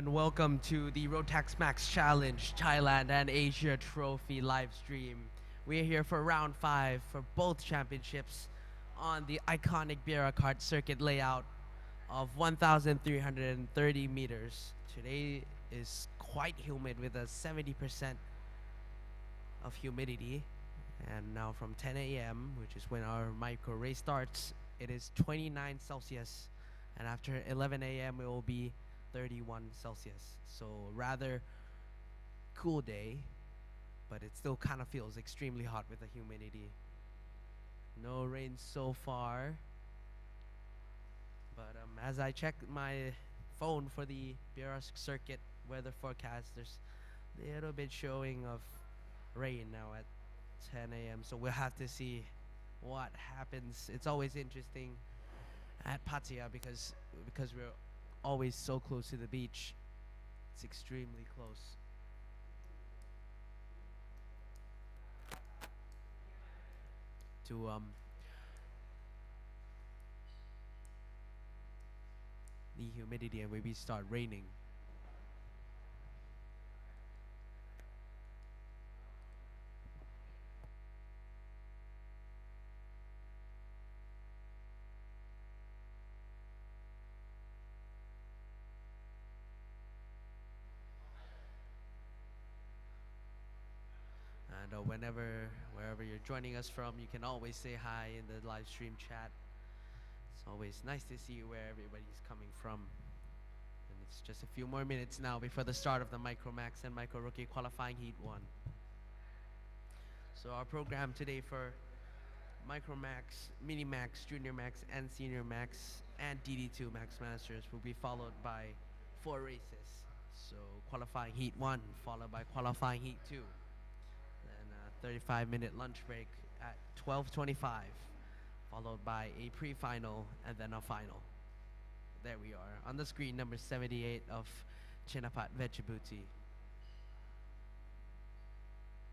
everyone. Welcome to the Rotax Max Challenge Thailand and Asia Trophy live stream. We're here for round 5 for both championships on the iconic Beira Kart circuit layout of 1,330 meters. Today is quite humid with a 70% of humidity. And now from 10 a.m., which is when our micro race starts, it is 29 Celsius. And after 11 a.m., it will be 31 Celsius. So rather cool day, but it still kind of feels extremely hot with the humidity. No rain so far. But as I check my phone for the Beira circuit weather forecast, there's a little bit showing of rain now at 10 a.m. So we'll have to see what happens. It's always interesting at Pattaya because we're always so close to the beach. It's extremely close. To the humidity and maybe start raining. And wherever you're joining us from, you can always say hi in the live stream chat. It's always nice to see where everybody's coming from. And it's just a few more minutes now before the start of the Micro Max and Micro Rookie qualifying Heat 1. So our program today for Micro Max, Mini Max, Junior Max, and Senior Max, and DD2 Max Masters will be followed by 4 races. So qualifying Heat 1, followed by qualifying Heat 2. 35-minute lunch break at 12:25, followed by a pre-final and then a final. There we are on the screen, number 78 of Chinapat Vejabuti,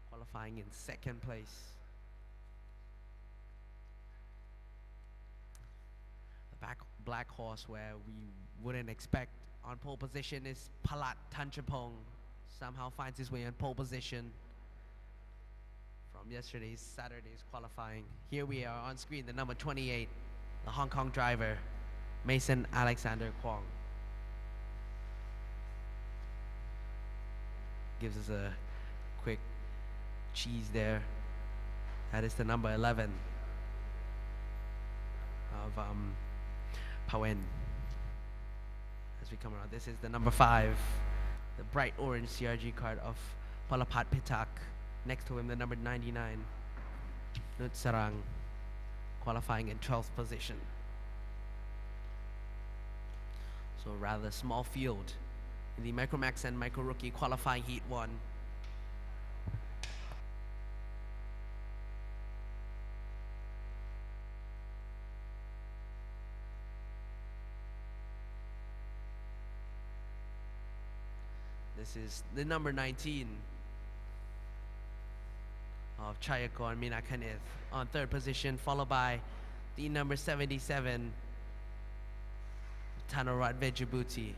qualifying in 2nd place. The black horse where we wouldn't expect on pole position is Palat Tanchapong. Somehow finds his way on pole position from Saturday's qualifying. Here we are on screen, the number 28, the Hong Kong driver, Mason Alexander Kwong. Gives us a quick cheese there. That is the number 11 of Pawen. As we come around, this is the number 5, the bright orange CRG card of Palapat Pitak. Next to him, the number 99, Nut Sarang, qualifying in 12th position. So rather small field in the Micro Max and Micro Rookie qualifying Heat 1. This is the number 19 of Chayakon Minakanith on 3rd position, followed by the number 77, Tanorat Vejabuti.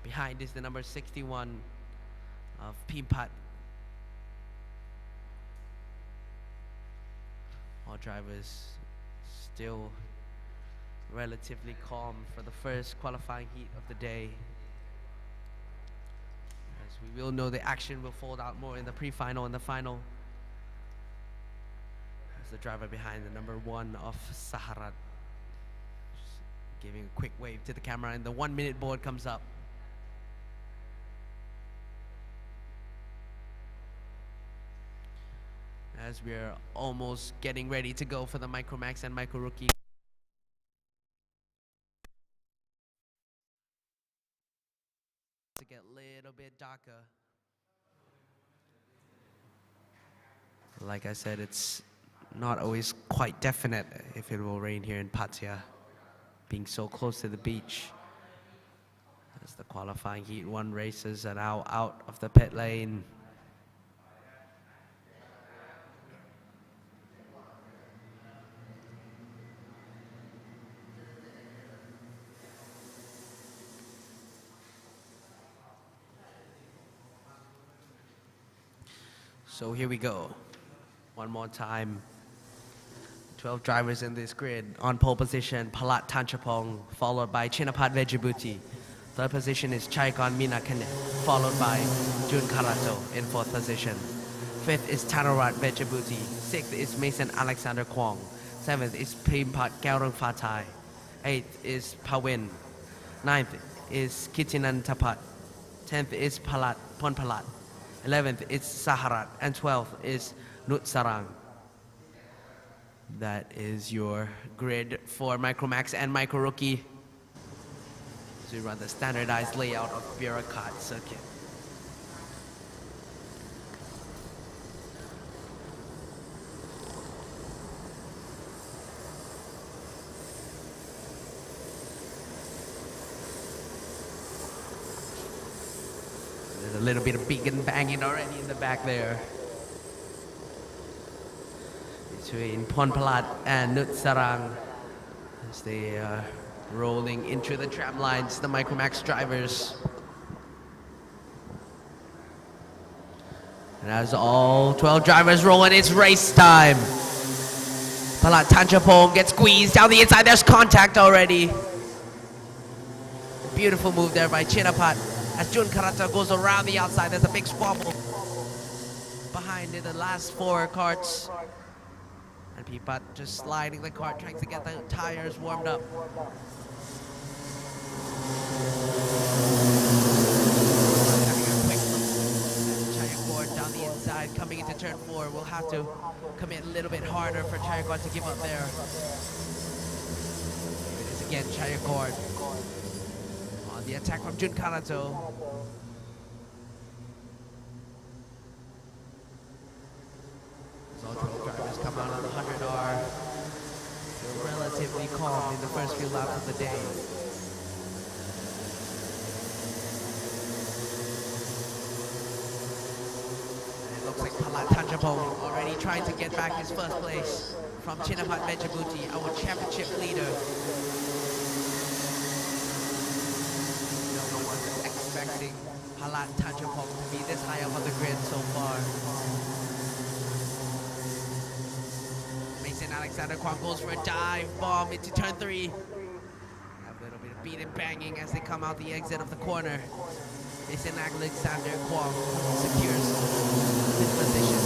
Behind is the number 61 of Pimpat. All drivers still relatively calm for the first qualifying heat of the day. As we will know, the action will fold out more in the pre-final and the final. The driver behind the number 1 of Saharat, just giving a quick wave to the camera, and the 1-minute board comes up. As we're almost getting ready to go for the Micro Max and Micro Rookie. To get a little bit darker. Like I said, it's not always quite definite if it will rain here in Pattaya, being so close to the beach. As the qualifying Heat 1 races are now out of the pit lane. So here we go. One more time. 12 drivers in this grid. On pole position, Palat Tanchapong, followed by Chinapat Vejibuti. Third position is Chaikon Minakane, followed by Jun Karato in fourth position. Fifth is Tanorat Vejibuti. Sixth is Mason Alexander Kwong. Seventh is Pimpat Gaurang Fatai. Eighth is Pawin. Ninth is Kitinan Tapat. 10th is Palat Ponpalat. 11th is Saharat. And 12th is Nutsarang. That is your grid for Micromax and Micro Rookie. So we run the standardized layout of bureaucrat circuit. There's a little bit of beacon banging already in the back there. Between Ponpalat and Nutsarang as they are rolling into the tram lines, the Micromax drivers. And as all 12 drivers roll in, it's race time. Palat Tanchapong gets squeezed down the inside. There's contact already. Beautiful move there by Chinapat. As Jun Karata goes around the outside, there's a big squabble behind in the last four carts. And Pipat just sliding the cart, trying to get the tires warmed up. Having a quick look at Chayakor down the inside, coming into turn 4. We'll have to commit a little bit harder for Chayakor to give up there. Here it is again, Chayakor. On the attack from Jun Karato. All 12 drivers come out on the 100R. They're relatively calm in the first few laps of the day. And it looks like Palat Tanchapong already trying to get back his first place from Chinapat Vejibuti, our championship leader. No one was expecting Palat Tanchapong to be this high up on the grid so far. Alexander Kwong goes for a dive bomb into turn 3. A little bit of beat and banging as they come out the exit of the corner. Mason Alexander Kwong secures his position.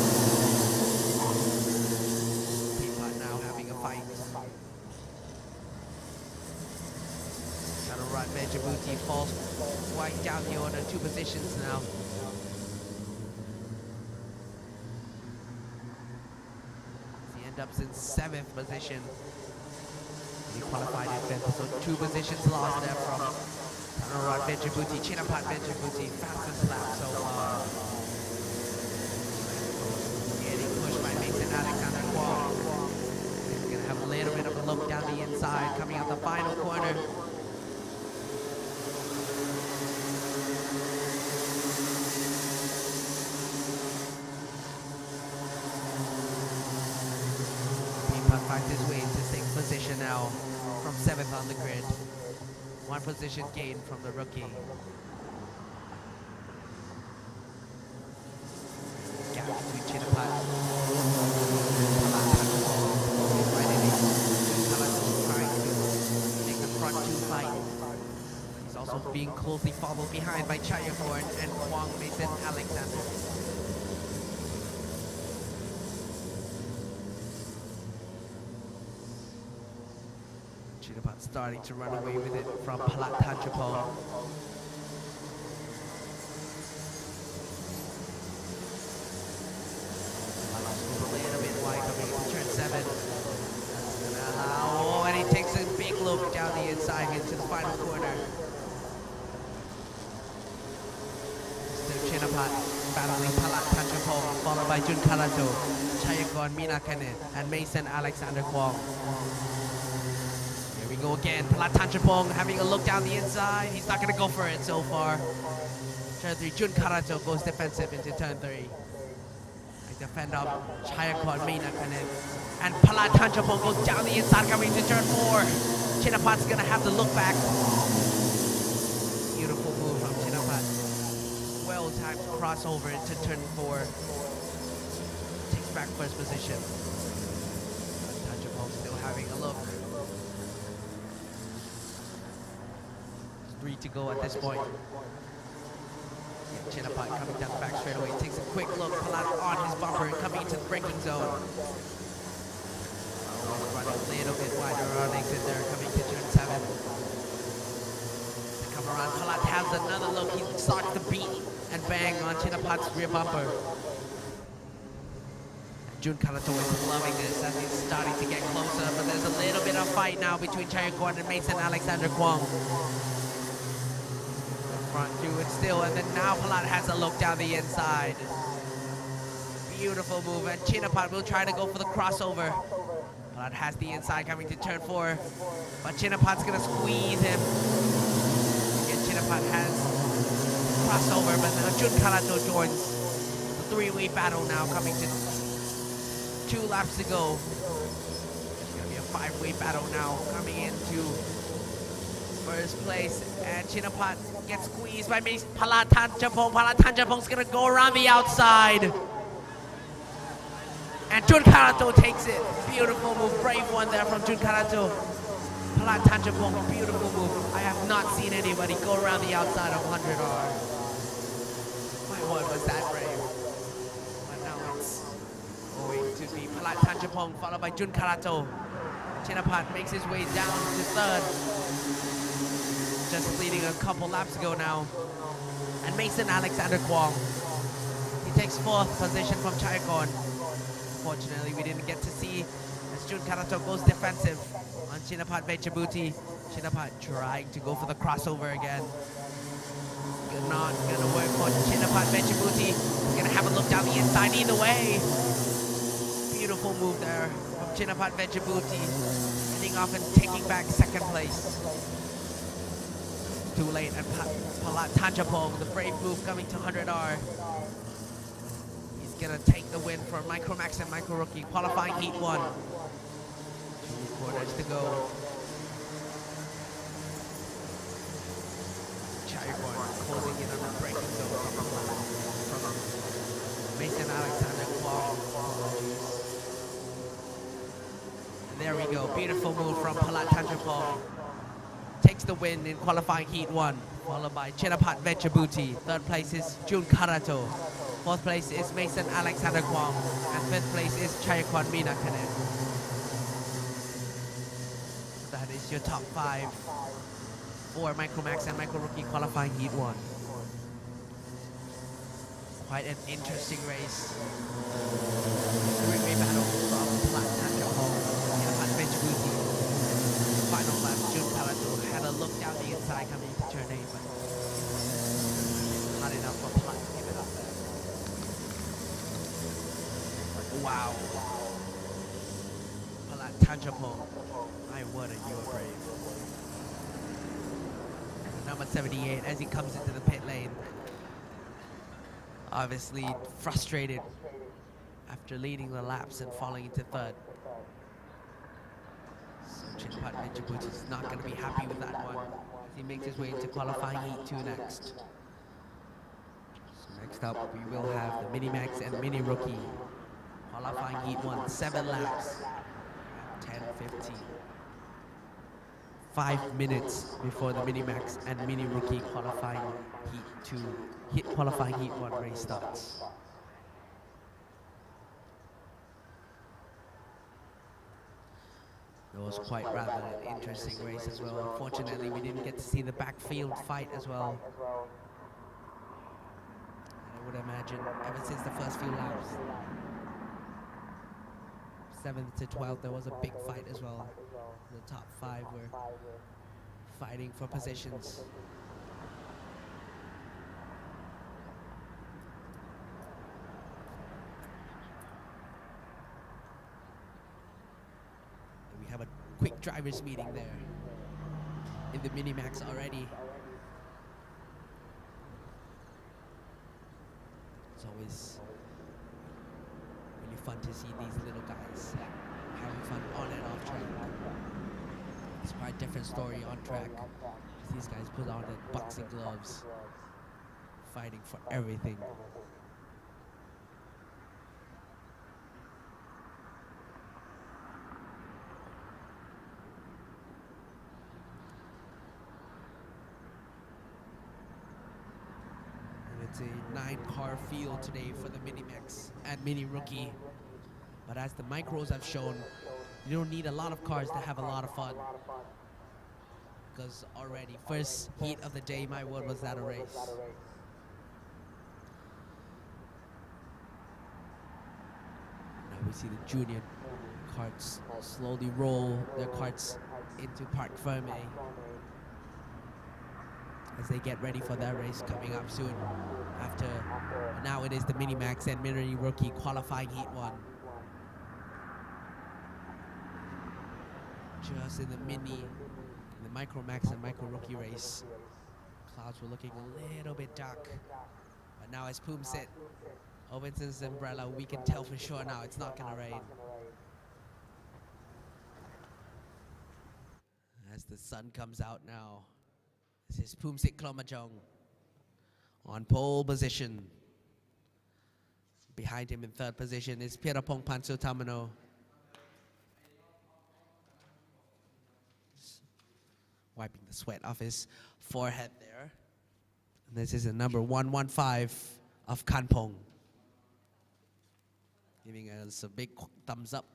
Peapod now having a fight. Tanorat Vejibuti falls quite down the order, 2 positions now. Up in 7th position. He qualified in 5th, so 2 positions lost there from Tanorat Vejibuti, Chinapat Vejibuti, fastest lap so far. Getting pushed by Mason Alexander Kwong. He's gonna have a little bit of a look down the inside, coming out the final corner. Finds his way into 6th position now from 7th on the grid. 1 position gain from the rookie. Gap between Chinapat and trying to make the front 2 fight. He's also being closely followed behind by Chayakor and Kwong Mason Alexander. Chinapat starting to run away with it from Palat Tanchapong. A little bit wide coming into turn 7. Oh, and he takes a big look down the inside into the final corner. Still Chinapat battling Palat Tanchapong, followed by Jun Karato, Chayakon Minakane, and Mason Alexander Kwong. We go again, Palat Tanchapong having a look down the inside. He's not going to go for it so far. Turn 3, Jun Karato goes defensive into turn 3. They defend up Chayakon Minakane. And Palat Tanchapong goes down the inside coming to turn 4. Chinapat's going to have to look back. Beautiful move from Chinapat. Well-timed crossover into turn 4. back first position. Tanjapong still having a look. 3 to go at this point. Chinapat coming down the back straight away. Takes a quick look. Palat on his bumper and coming into the braking zone. Running a little bit wider on exit there, coming to turn 7. To come around, Palat has another look. He starts to beat and bang on Chinapat's rear bumper. Jun Karato is loving this as he's starting to get closer, but there's a little bit of fight now between Chayakorn and Mason Alexander Kwong. Front do it still, and then now Palat has a look down the inside. Beautiful move, and Chinapat will try to go for the crossover. Palat has the inside coming to turn 4, but Chinapat's gonna squeeze him. Again, Chinapat has crossover, but now Jun Karato joins the 3-way battle now, coming to 2 laps to go. It's gonna be a 5-way battle now, coming into first place, and Chinapat gets squeezed by Palat Tanjapong. Palat Tanjapong's gonna go around the outside. And Jun Karato takes it. Beautiful move, brave one there from Jun Karato. Palat Tanjapong, beautiful move. I have not seen anybody go around the outside of 100R. My word, was that brave. But now it's going to be Palat Tanjapong followed by Jun Karato. Chinapat makes his way down to 3rd. Just leading a couple laps ago now. And Mason Alexander Kwong. He takes 4th position from Chayakorn. Unfortunately, we didn't get to see as Jun Karato goes defensive on Chinapat Vechabuti. Chinapat trying to go for the crossover again. Not gonna work for Chinapat Vechabuti. He's gonna have a look down the inside either way. Beautiful move there from Chinapat Vechabuti. Ending off and taking back 2nd place. Too late, and Palat Tanjapong, the brave move coming to 100R. He's gonna take the win for Micromax and Micro Rookie, qualifying heat 1. 2 quarters to go. Chayakorn closing in on the braking zone from Mason Alexander Kwong. And there we go, beautiful move from Palat Tanjapong. Takes the win in qualifying heat 1, followed by Chinapat Vechabuti. 3rd place is Jun Karato. 4th place is Mason Alexander Kwong. And 5th place is Chayakorn Minakanen. That is your top 5 for Micromax and Micro Rookie qualifying heat 1. Quite an interesting race. 3-way battle from Palat Tanjapong, Chinapat Vechabuti. Final lap, Jun Karato had a look down the inside coming into turn 8, but not enough for Palat to give it up there. Wow. Palat Tanjapong, my word, you are brave. Number 78 as he comes into the pit lane. Obviously frustrated after leading the laps and falling into 3rd. Chinapat Vechabuti is not going to be happy with that one. He makes his way into qualifying heat 2 next. So next up, we will have the Mini-Max and Mini Rookie. Qualifying heat 1, 7 laps, 10:15. 5 minutes before the Mini-Max and Mini Rookie qualifying heat 2, qualifying heat 1 race starts. It was quite rather an interesting race as well. Unfortunately, we didn't get to see the backfield fight as well. And I would imagine ever since the first few laps, 7th to 12th, there was a big fight as well. The top 5 were fighting for positions. We have a quick drivers meeting there in the Mini-Max already. It's always really fun to see these little guys having fun on and off track. It's quite a different story on track. These guys put on the boxing gloves, fighting for everything. It's a 9-car field today for the Mini Max and Mini Rookie. But as the micros have shown, you don't need a lot of cars to have a lot of fun. Because already, first heat of the day, my word, was that a race. Now we see the junior carts slowly roll their carts into Parc Ferme as they get ready for their race coming up soon. Now it is the Mini Max and Mini Rookie qualifying heat 1. Just in the Micro Max and Micro Rookie race, clouds were looking a little bit dark. But now as Poomsit opens his umbrella, we can tell for sure now it's not gonna rain. As the sun comes out now, this is Poomsit Klomajong on pole position. Behind him in 3rd position is Pirapong Pansutamano. Wiping the sweat off his forehead there. And this is the number 115 of Kanpong, giving us a big thumbs up.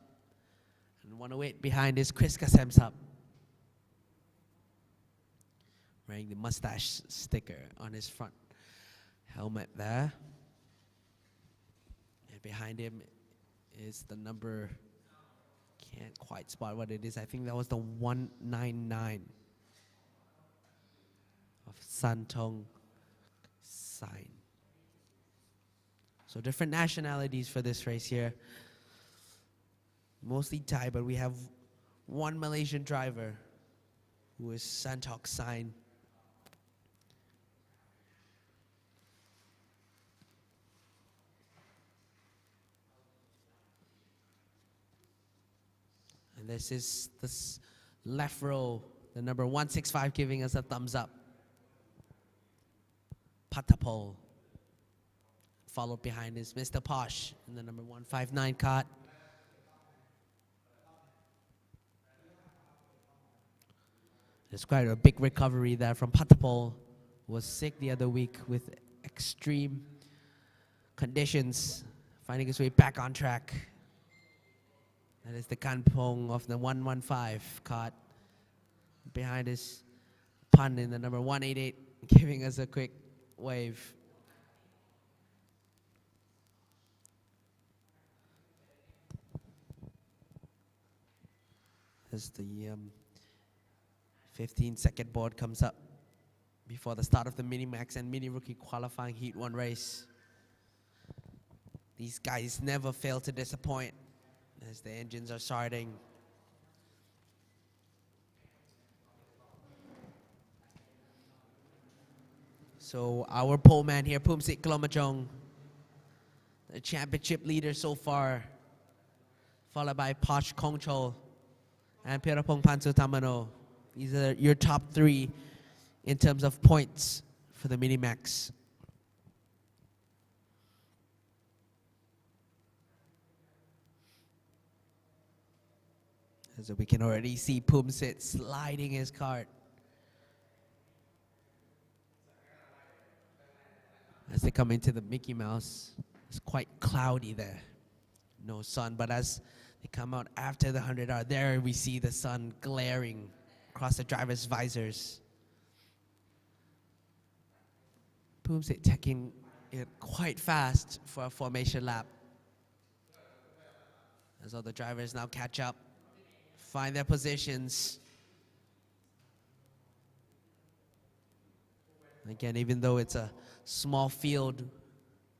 And 108 behind is Chris Kasemsap, wearing the mustache sticker on his front helmet there. And behind him is the number, can't quite spot what it is. I think that was the 199 of Santong Sign. So different nationalities for this race here. Mostly Thai, but we have one Malaysian driver who is Santong Sign. And this is this left row, the number 165 giving us a thumbs up. Patapol. Followed behind is Mr. Posh in the number 159 cart. There's quite a big recovery there from Patapol, who was sick the other week with extreme conditions, finding his way back on track. That is the Kanpong of the 115 cart. Behind is Pan in the number 188, giving us a quick wave. As the 15-second board comes up before the start of the Mini Max and Mini Rookie qualifying Heat 1 race. These guys never fail to disappoint as the engines are starting. So our pole man here, Poomsit Klomajong, the championship leader so far, followed by Posh Kongchol and Pirapong Pansutamano. These are your top 3 in terms of points for the Mini Max. So we can already see Poomsit sliding his cart as they come into the Mickey Mouse. It's quite cloudy there, no sun, but as they come out after the 100R, there we see the sun glaring across the driver's visors. Poomsit taking it quite fast for a formation lap, as all the drivers now catch up, find their positions. Again, even though it's a small field,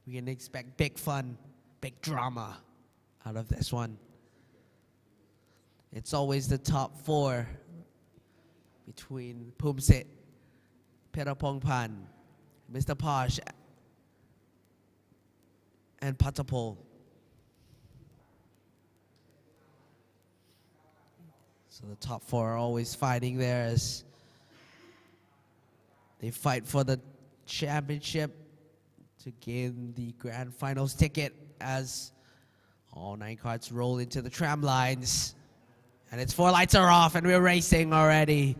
we can expect big fun, big drama out of this one. It's always the top 4 between Poomsit, Pirapong Pan, Mr. Posh, and Patapol. So the top 4 are always fighting there as they fight for the championship to gain the grand finals ticket as all 9 carts roll into the tram lines. And its 4 lights are off and we're racing already.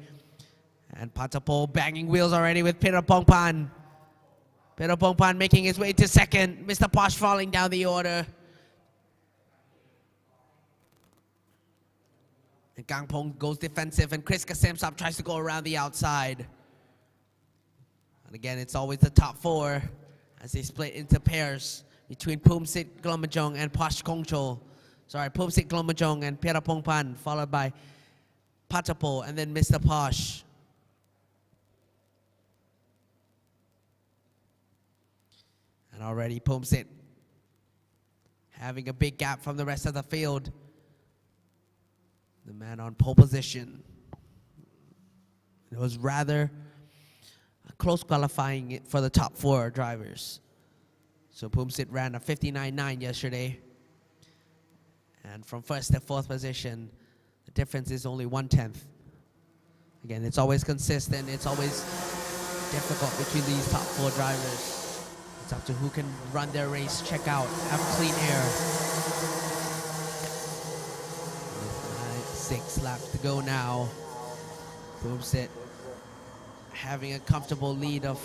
And Patapol banging wheels already with Pirapong Pan. Pirapongpan making his way to second. Mr. Posh falling down the order. And Gangpong goes defensive, and Chris Kasemsap tries to go around the outside. And again, it's always the top four as they split into pairs between Phumsit Glomajong and Posh Kongchol. Sorry, Phumsit Glomajong and Pirapongpan, followed by Patapo and then Mr. Posh. And already Phumsit having a big gap from the rest of the field. The man on pole position. It was rather a close qualifying for the top four drivers. So Phumsit ran a 59.9 yesterday. And from first to fourth position, the difference is only 1/10. Again, it's always consistent. It's always difficult between these top four drivers. It's up to who can run their race, check out, have clean air. 6 laps to go now. Phumsit having a comfortable lead of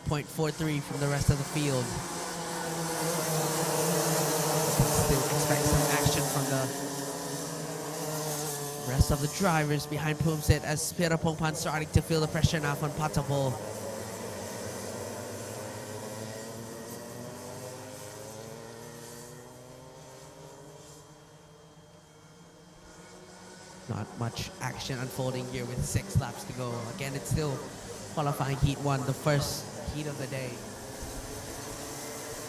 0.43 from the rest of the field. Still expect some action from the rest of the drivers behind Phumsit as Pirapongpan starting to feel the pressure now from Patapol. Not much action unfolding here with 6 laps to go. Again, it's still qualifying heat 1, the first heat of the day.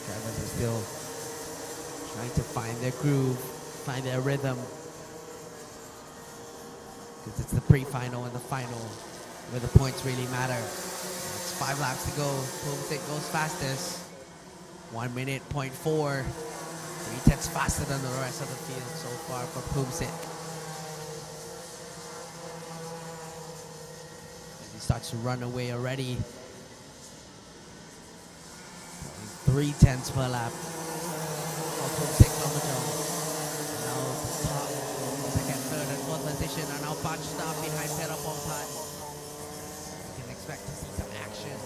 Drivers are still trying to find their groove, find their rhythm. Because it's the pre-final and the final where the points really matter. It's 5 laps to go. Phumsit goes fastest. 1 minute, 0.4. 3/10 faster than the rest of the field so far for Phumsit. Starts to run away already. 3/10 per lap. Phumsit Glomajong. Now top, second, third, and fourth position are now bunched up behind Pirapongpan. You can expect to see some action.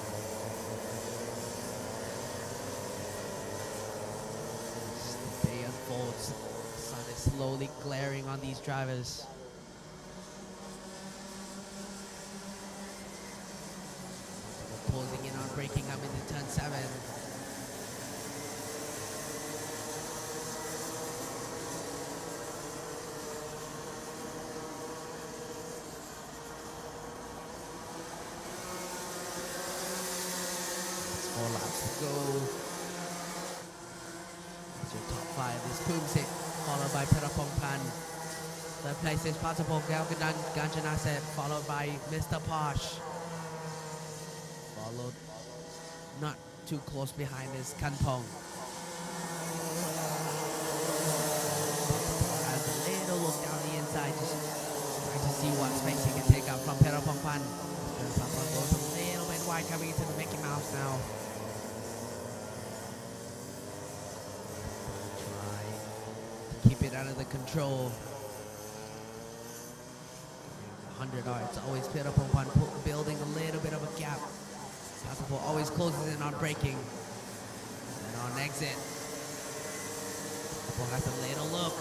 As the day unfolds, the sun is slowly glaring on these drivers. Closing in on breaking up into turn 7. It's 4 laps to go. That's your top 5 is Phumsit, followed by Pirapongpan. Third place is Patapol Ganjanaset, followed by Mr. Posh. Followed not too close behind is Kanpong. Has a little look down the inside, just trying to see what space he can take up from Pirapongpan. Pirapongpan goes a little bit wide coming into the Mickey Mouse now. Try to keep it out of the control. 100 yards, always Pirapongpan building a little bit of a gap. Patapol always closes in on braking. And on exit, Patapol has a little look.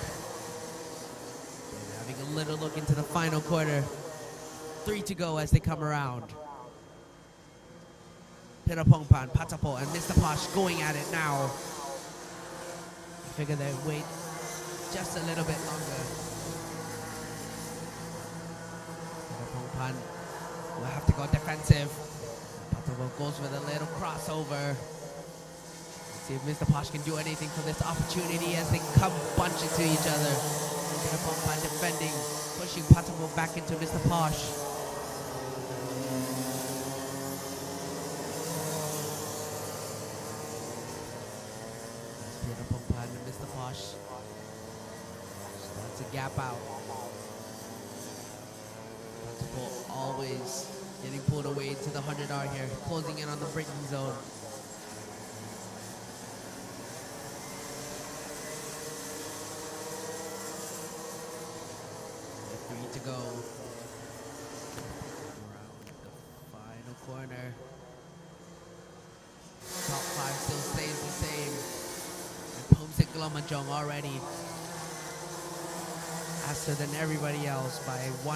They're having a little look into the final quarter. 3 to go as they come around. Pirapongpan, Patapol, and Mr. Posh going at it now. I figure they wait just a little bit longer. Pirapongpan will have to go defensive. Patapol goes with a little crossover. Let's see if Mr. Posh can do anything for this opportunity as they come bunch into each other. Pirapongpan defending, pushing Patapol back into Mr. Posh. Pirapongpan and Mr. Posh starts to gap out. Patapol always getting pulled away into the 100R here, closing in on the braking zone. And 3 to go. Around the final corner. Top Glomajong already faster than everybody else by 1/10.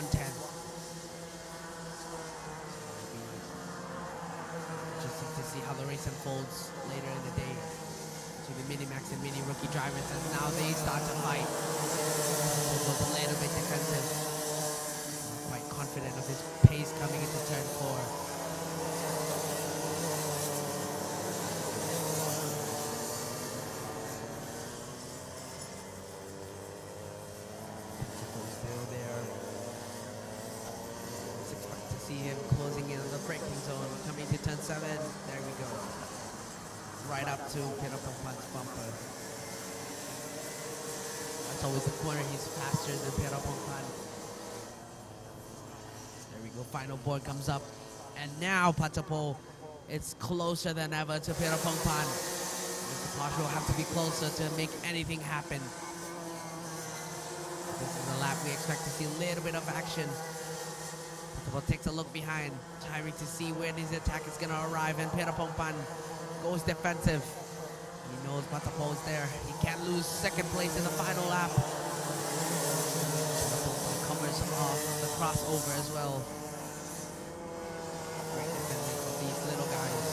Interesting to see how the race unfolds later in the day to the Mini-Max and Mini-Rookie drivers as now they start to fight. Goes a little bit defensive. Quite confident of his pace coming into turn 4. Still there. Expect to see him closing in on the braking zone. Coming to turn 7. There we go. Right up to Pierapongpan's bumper. That's always the corner. He's faster than Pierapongpan. There we go. Final board comes up. And now Patapo, it's closer than ever to Pierapongpan. Mr. Posh will have to be closer to make anything happen. This is a lap we expect to see a little bit of action. Patapo takes a look behind, trying to see where his attack is going to arrive. And Pierapongpan goes defensive. He knows Patapo is there. He can't lose second place in the final lap. Pierapongpan covers off the crossover as well. Great defending of these little guys.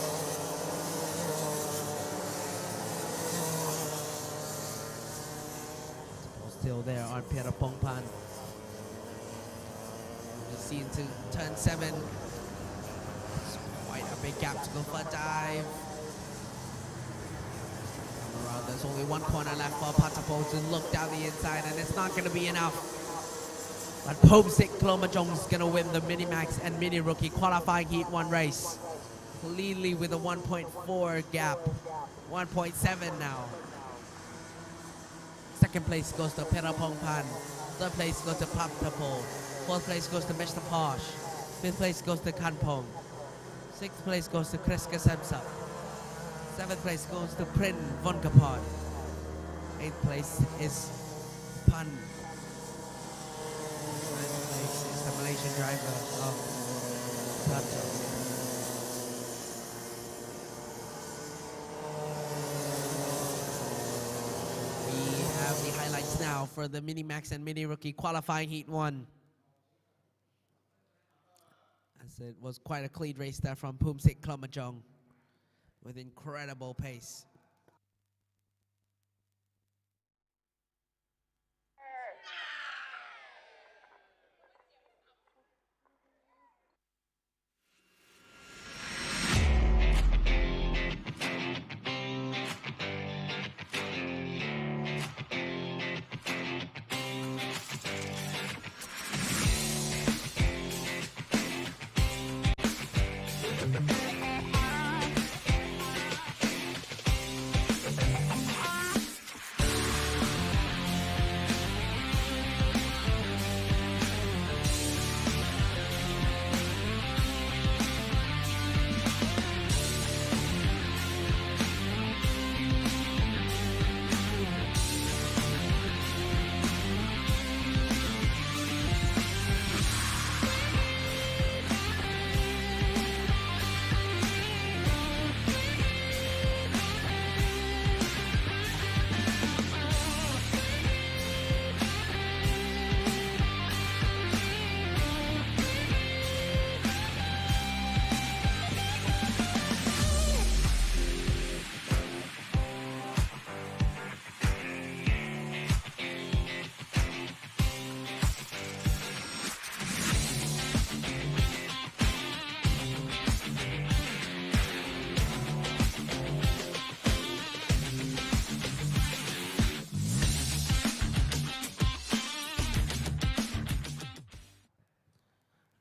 Patapo still there on Pierapongpan. We see into turn 7. It's quite a big gap to go for a dive. Around. There's only one corner left for Patapo to look down the inside, and it's not going to be enough. But Pomsik Glomajong is going to win the Mini-Max and Mini-Rookie qualifying Heat 1 race. Cleanly with a 1.4 gap. 1.7 now. Second place goes to Pierapongpan. Third place goes to Patapo. Fourth place goes to Mr. Posh. Fifth place goes to Kanpong. Sixth place goes to Chris Kasemsap. Seventh place goes to Prin Vonkapon. Eighth place is Pan. Ninth place is the Malaysian driver of Plato. We have the highlights now for the Mini-Max and Mini-Rookie qualifying Heat 1. As it was quite a clean race there from Pomsik Glomajong with incredible pace.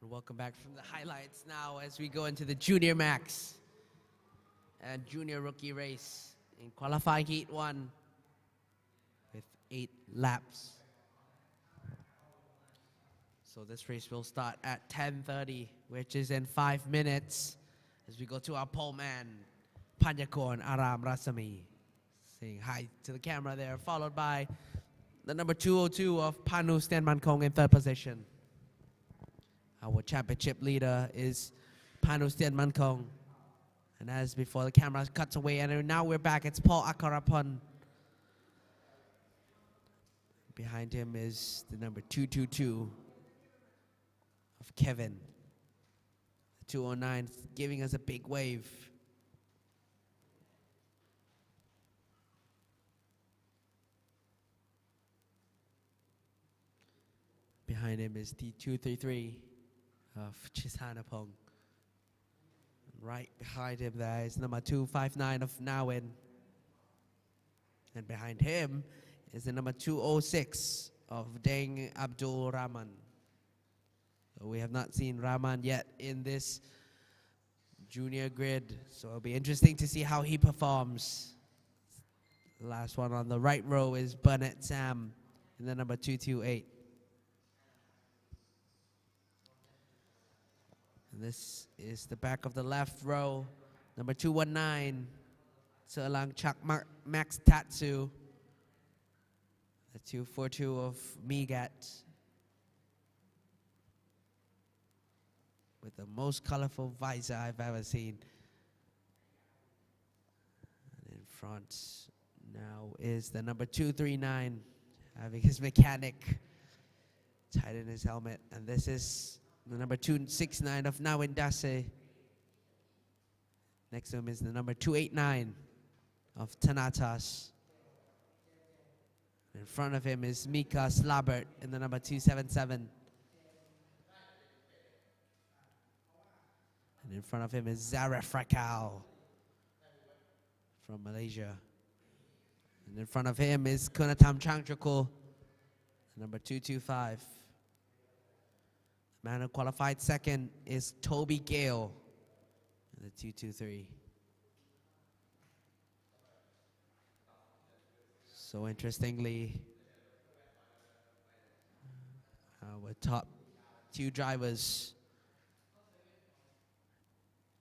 Welcome back from the highlights now as we go into the Junior Max and Junior Rookie race in qualifying Heat 1 with 8 laps. So this race will start at 10:30, which is in 5 minutes, as we go to our pole man, Panyakon Aram Rasami, saying hi to the camera there, followed by the number 202 of Panu Stenmankong in 3rd position. Our championship leader is Panu Stenmankong. And as before, the camera cuts away, and now we're back. It's Paul Akarapon Behind him is the number 222 of Kevin. 209 giving us a big wave. Behind him is the 233 of Chisanapong. Right behind him there is number 259 of Nawin. And behind him is the number 206 of Deng Abdul Rahman. So we have not seen Rahman yet in this junior grid, so it'll be interesting to see how he performs. The last one on the right row is Burnett Sam in the number 228. And this is the back of the left row, number 219, Serlang Chak Max Tatsu, the 242 of Migat, with the most colorful visor I've ever seen. And in front now is the number 239, having his mechanic tighten his helmet. And this is the number 269 of Nawin Dase. Next to him is the number 289 of Tanatas. In front of him is Mika Slabert in the number 277. And in front of him is Zara Frakau from Malaysia. And in front of him is Kunatam Changchukul, number 225. The man who qualified second is Toby Gale, the 223. So interestingly, our top two drivers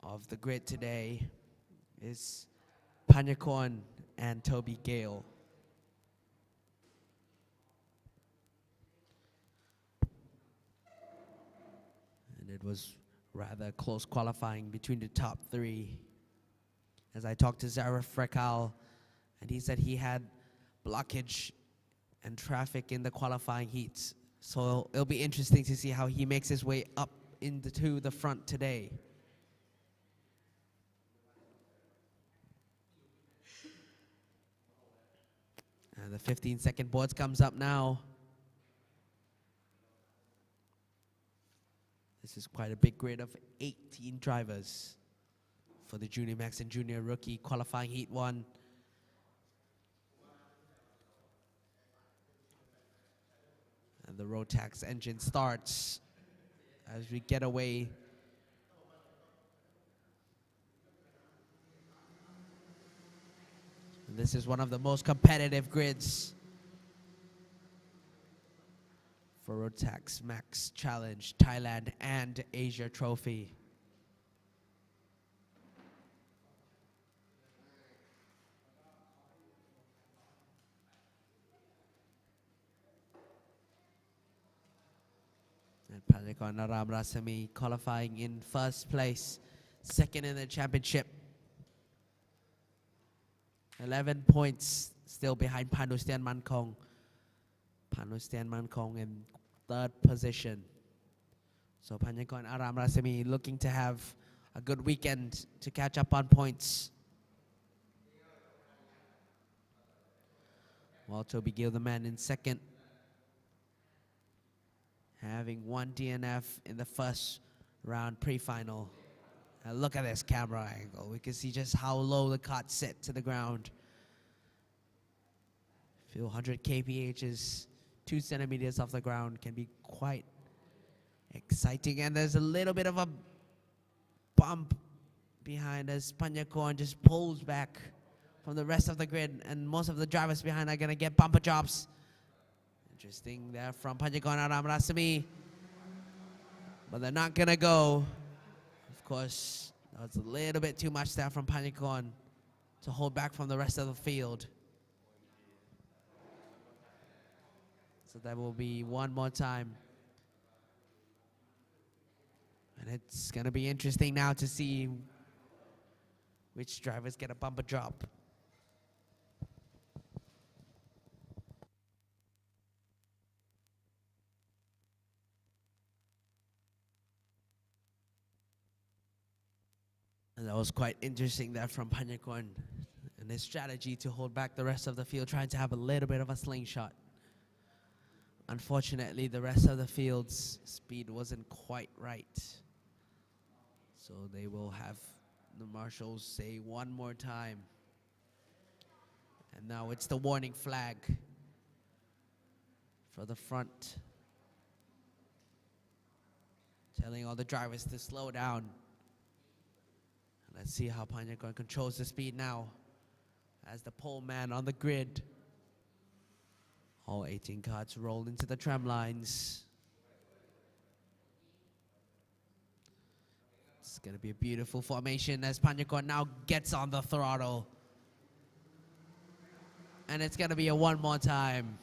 of the grid today is Panyakorn and Toby Gale. And it was rather close qualifying between the top three. As I talked to Zara Frekal, and he said he had blockage and traffic in the qualifying heats. So it'll be interesting to see how he makes his way up into the front today. And the 15-second boards comes up now. This is quite a big grid of 18 drivers for the Junior Max and Junior Rookie qualifying heat 1. And the Rotax engine starts as we get away. And this is one of the most competitive grids for Rotax Max Challenge, Thailand and Asia Trophy. And Panyakorn Aram Rasami qualifying in first place, second in the championship. 11 points still behind Panustian Mankong. Panustian Mankong in third position. So Panyakorn Aram Rasami looking to have a good weekend to catch up on points. While Toby Gill, the man in second, having one DNF in the first round pre-final. And look at this camera angle. We can see just how low the cart set to the ground. A few 100 kph 2 centimeters off the ground can be quite exciting. And there's a little bit of a bump behind us. Panyakorn just pulls back from the rest of the grid, and most of the drivers behind are gonna get bumper jobs. Interesting there from Panyakorn Aram Rasami. But they're not gonna go. Of course, that's a little bit too much there from Panyakorn to hold back from the rest of the field. So that will be one more time. And it's gonna be interesting now to see which drivers get a bumper drop. That was quite interesting there from Panyakon and his strategy to hold back the rest of the field, trying to have a little bit of a slingshot. Unfortunately, the rest of the field's speed wasn't quite right. So they will have the marshals say one more time. And now it's the warning flag for the front, telling all the drivers to slow down. Let's see how Panyakon controls the speed now as the pole man on the grid. All 18 carts roll into the tram lines. It's going to be a beautiful formation as Panyakon now gets on the throttle. And it's going to be a one more time.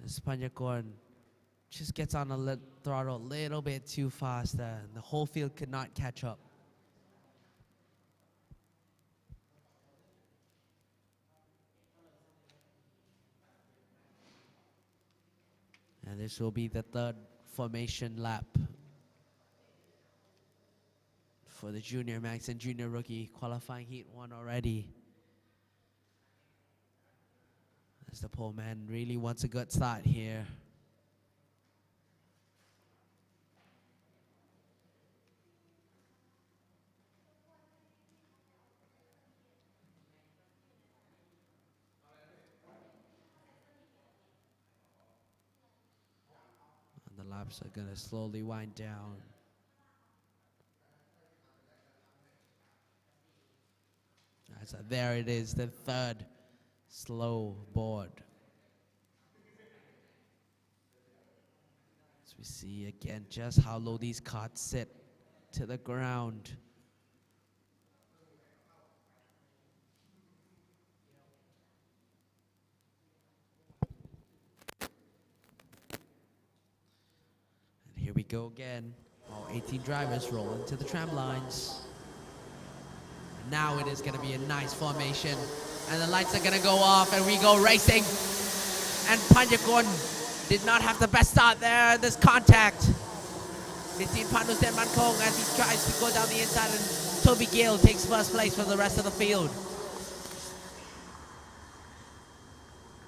As Panyakon just gets on the throttle a little bit too fast there, and the whole field could not catch up. And this will be the third formation lap for the Junior Max and Junior Rookie qualifying heat 1 already. As the pole man really wants a good start here. And the laps are gonna slowly wind down. So there it is, the third slow board. As we see again just how low these carts sit to the ground. And here we go again. All 18 drivers roll into the tram lines. Now it is going to be a nice formation. And the lights are going to go off and we go racing. And Panyakon did not have the best start there. This contact between Panusen Mankong as he tries to go down the inside, and Toby Gale takes first place for the rest of the field.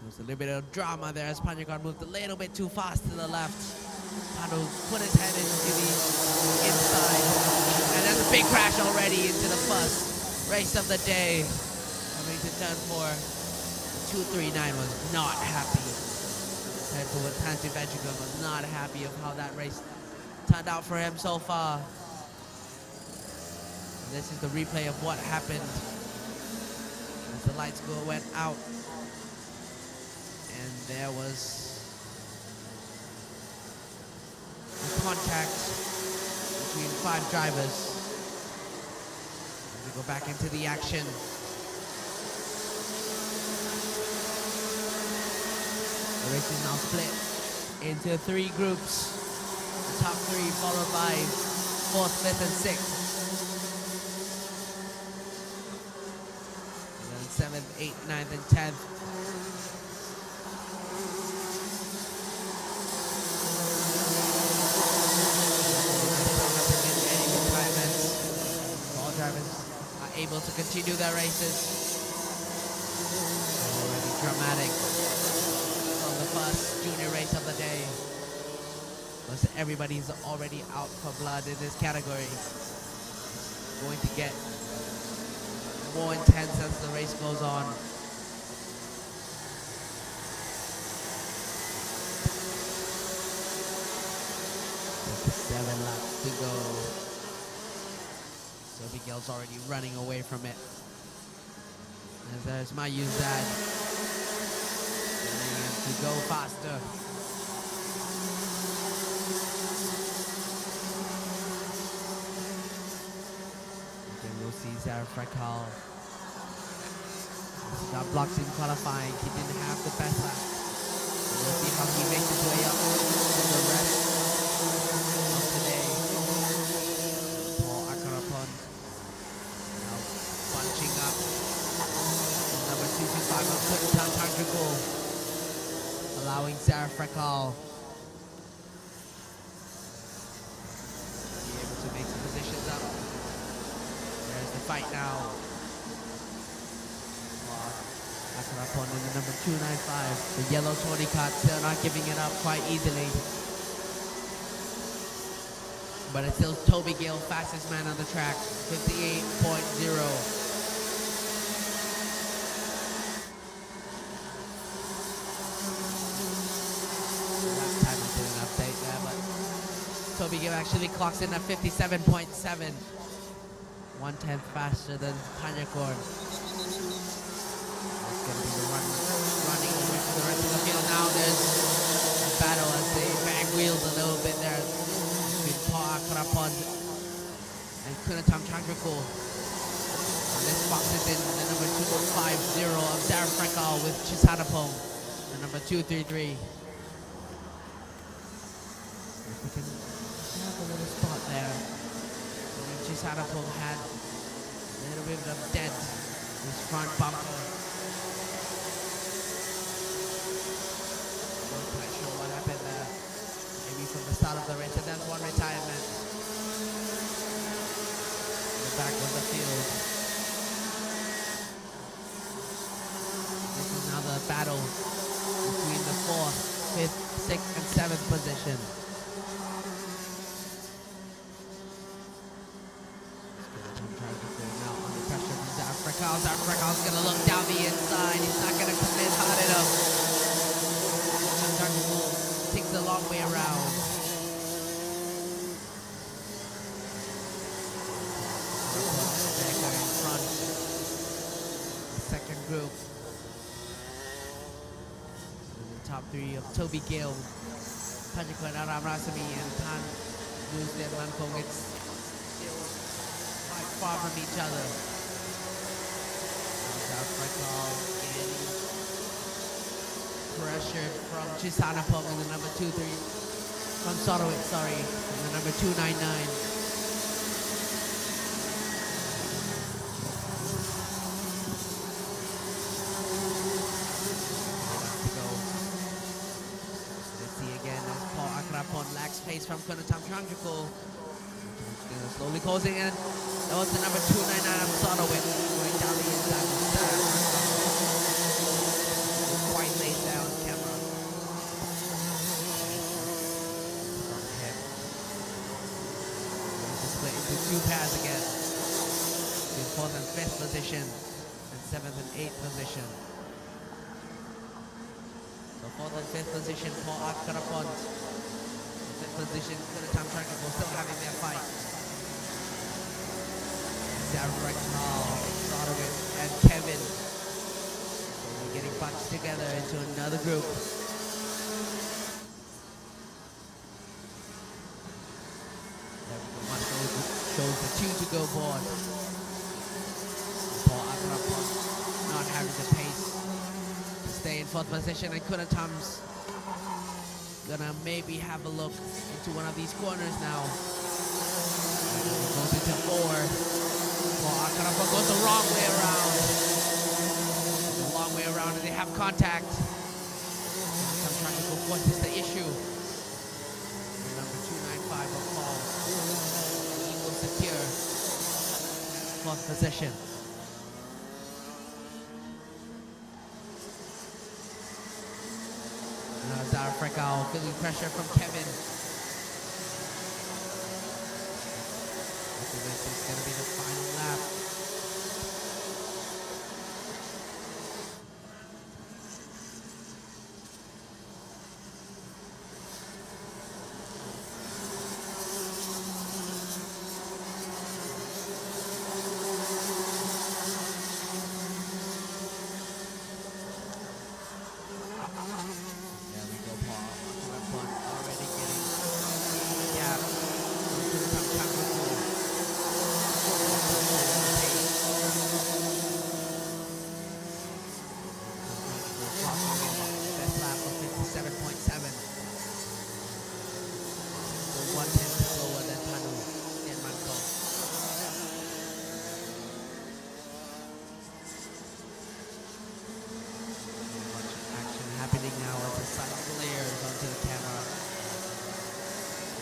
There's a little bit of drama there as Panyakon moved a little bit too fast to the left. Panu put his head into the inside. And there's a big crash already into the first race of the day. Coming to turn 4, 239 was not happy. Head forward, Tansy Vegicum was not happy of how that race turned out for him so far. And this is the replay of what happened as the lights went out. And there was a contact between 5 drivers. Go back into the action. The race is now split into 3 groups. The top 3 followed by 4th, 5th, and 6th. And then 7th, 8th, 9th, and 10th. All drivers able to continue their races. Already dramatic from the first junior race of the day. Because everybody's already out for blood in this category. It's going to get more intense as the race goes on. With 7 laps to go. So Miguel's already running away from it. As there's Mayuzad telling him to go faster. Then we'll see Zara Frekal. He got blocked in qualifying. He didn't have the best lap. We'll see how he makes his way up to the rest of today. Paul Akarapon now bunching up. Number 225 of Kuntan Tandragul, allowing Zara Frekal to be able 295. The yellow Tony Cott still not giving it up quite easily. But it's still Toby Gill, fastest man on the track, 58.0. Toby Gill actually clocks in at 57.7, 1/10 faster than Tanya Korn. That's going to be the running away for the rest of the field. Now there's a battle as they bang wheels a little bit there between Paul Akrapon and Kunatam Chandrakul. This boxes in the number 250 of Darren Frekal with Chisadapong, the number 233. A little spot there. Chisadapong had a little bit of dent in his front bumper. Not quite sure what happened there. Maybe from the start of the race, and then one retirement. In the back of the field. This is another battle between the 4th, 5th, 6th, and 7th position. Frekal's going to look down the inside. He's not going to commit hard enough. Takes a long way around. In front. The second group. And the top three of Toby Gill, Pajikwan Aram Rasami, and Tan Nuzden Lankong. It's still quite far from each other. Frekal getting pressured from Chisadapong in the number 23. From Sorowitz, sorry, in the number 299. Let's see again as Paul Akrapon lacks pace from Kunatam Chandrakul. Slowly closing in. That was the number 299 of Sorowitz going down the inside. Quite laid down camera. Split into two pairs again. In 4th and 5th position and 7th and 8th position. So 4th and 5th position for Akrapon. 5th position Kunatam Chandrakul still having their fight. Darren Frekal, Sorowitz, and Kevin. So we're getting bunched together into another group. Shows the 2 to go board. Paul Akrapon not having the pace to stay in 4th position, and Kunatam's gonna maybe have a look into one of these corners now. Goes into 4. Paul Akrapon goes the wrong way around. The long way around, and they have contact. I'm trying to go forces the issue. The number 295 of Paul. He will secure 4th position. Now Darren Frekal feeling pressure from Kevin. This is going to be the final lap. There we go, Paul. Already getting Best lap of 57.7. So 1/10 slower than Tanu and Manko. Much action happening now as the sun glares onto the camera.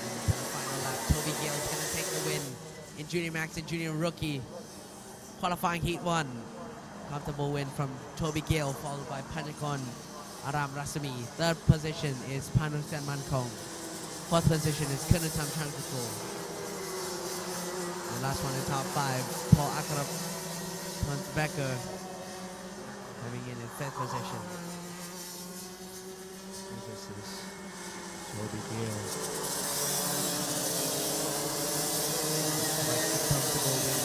Into the final lap, Toby Gill is going to take the win in Junior Max and Junior Rookie. Qualifying Heat 1. Comfortable win from Toby Gale, followed by Panjakon Aram Rasami. Third position is Panusan Mankong. Fourth position is Kunutam Changkukul. The last one in top 5, Paul Akarab Becker, coming in fifth position. This is Toby Gale. Comfortable win.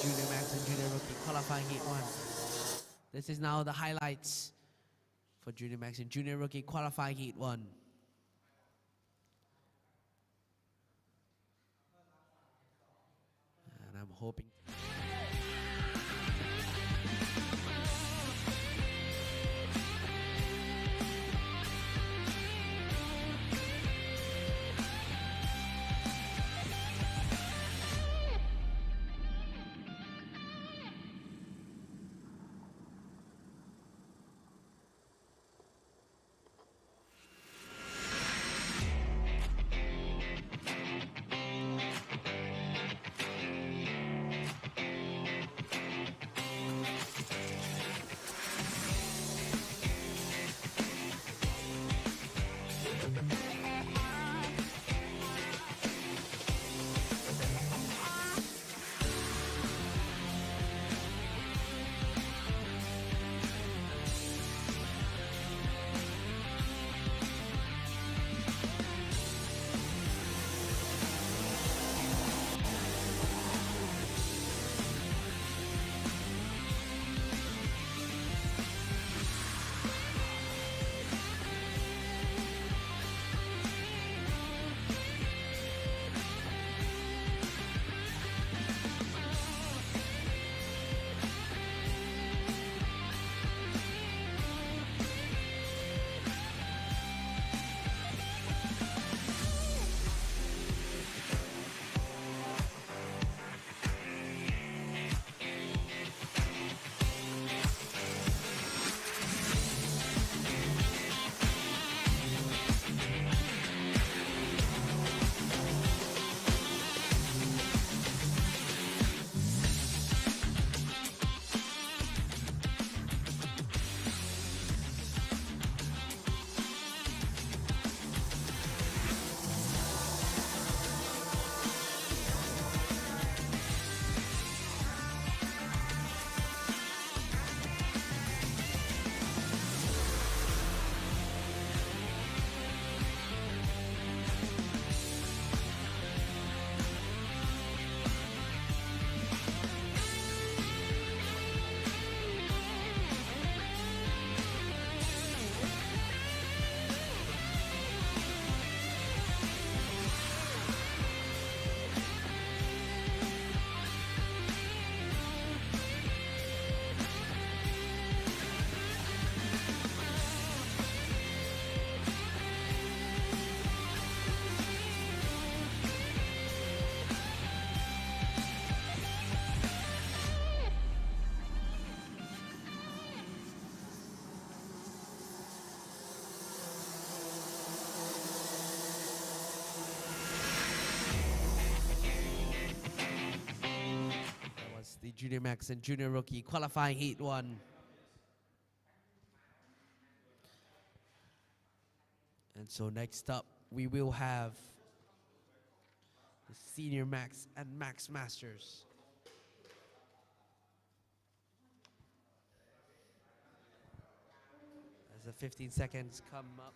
Junior Max and Junior Rookie qualifying heat 1. This is now the highlights for Junior Max and Junior Rookie qualifying heat 1. And I'm hoping the Junior Max and Junior Rookie qualifying heat 1. And so next up, we will have the Senior Max and Max Masters. As the 15 seconds come up.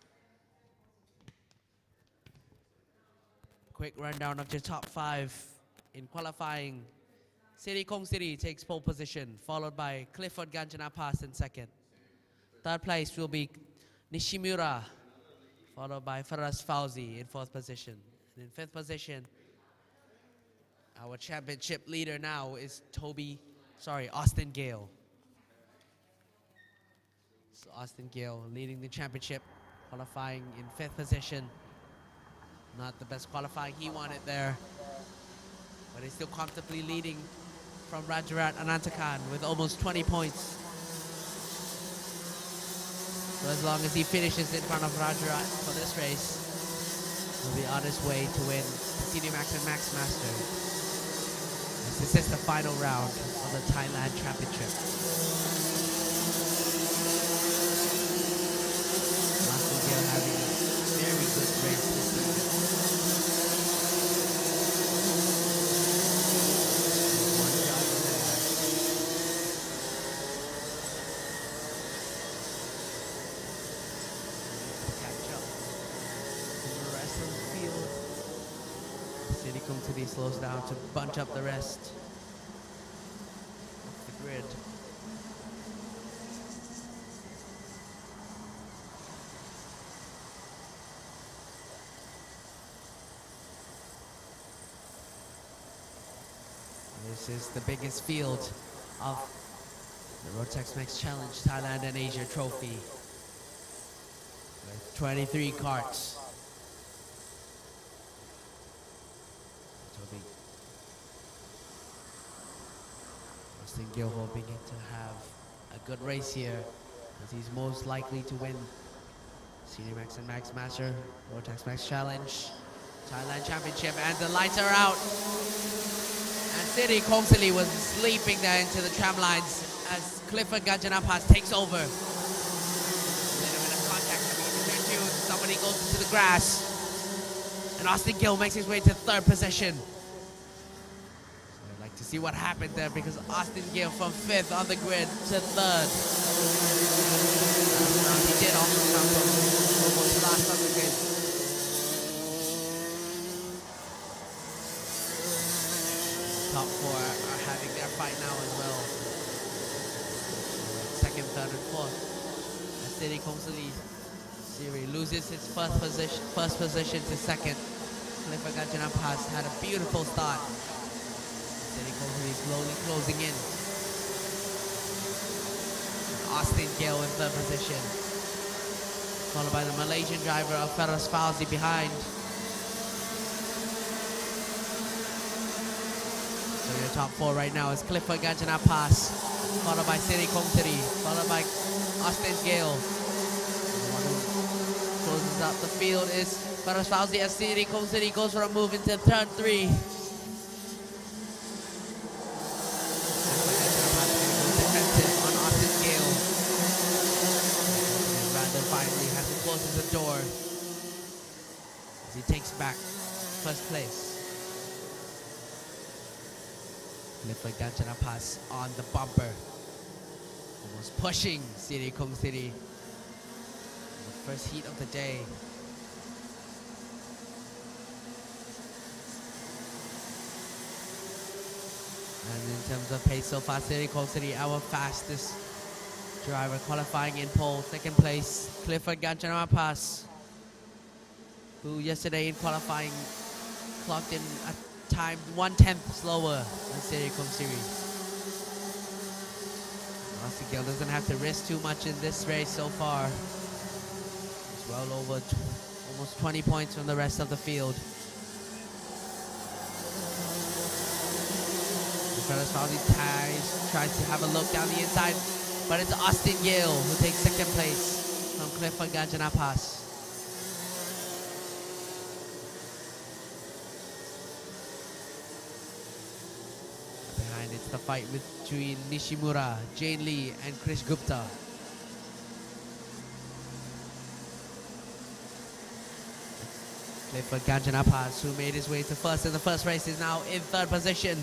Quick rundown of your top 5 in qualifying. City Kong City takes pole position, followed by Clifford Ganjana Pass in second. Third place will be Nishimura, followed by Faraz Fauzi in fourth position. And in fifth position, our championship leader now is Austin Gale. So Austin Gale leading the championship, qualifying in fifth position. Not the best qualifying he wanted there, but he's still comfortably leading from Rajarat Anantakan with almost 20 points. So as long as he finishes in front of Rajarat for this race, he'll be on his way to win the Senior Max and Max Master. This is the final round of the Thailand Championship. Martin having a very good race this season. One driver there. Catch up in the rest of the field. City Kumtidi slows down to bunch up the rest of the grid. This is the biggest field of the Rotax Max Challenge Thailand and Asia Trophy. With 23 carts. Austin Gill hoping to have a good race here, as he's most likely to win Senior Max and Max Master, Rotax Max Challenge, Thailand Championship, and the lights are out. And Siri Kongsili was sleeping there into the tram lines as Clifford Gajanapas takes over. A little bit of contact coming into turn two. Somebody goes into the grass. And Austin Gill makes his way to third position. I'd like to see what happened there, because Austin Gill from fifth on the grid to third. He did also come from almost last on the grid. Top four are having their fight now as well. Second, third, and fourth. As Siri Kongsili Siri loses his first position to second. Clifford Gajanapas had a beautiful start. Siri Kongsili slowly closing in. Austin Gill in third position, followed by the Malaysian driver of Feras Fauzi behind. So your top four right now is Clifford Gajanapas, followed by Siri Kongsili, followed by Austin Gill. The one who closes up the field is Feras Fauzi as Siri Kongsili goes for a move into turn three. Finally has to close the door as he takes back first place. Clifford Gajanapas on the bumper, almost pushing Siri Kongsili in the first heat of the day. And in terms of pace so far, Siri Kongsili our fastest driver, qualifying in pole. Second place, Clifford Gajanapas, who yesterday in qualifying clocked in a time 1/10 slower than Siri Kongsili. Austin Gill doesn't have to risk too much in this race so far. He's well over almost 20 points from the rest of the field. Feras Fauzi tries to have a look down the inside, but it's Austin Gill who takes second place from Clifford Gajanapas. Behind it's the fight between Nishimura, Jane Lee, and Krish Gupta. Clifford Gajanapas, who made his way to first in the first race, is now in third position.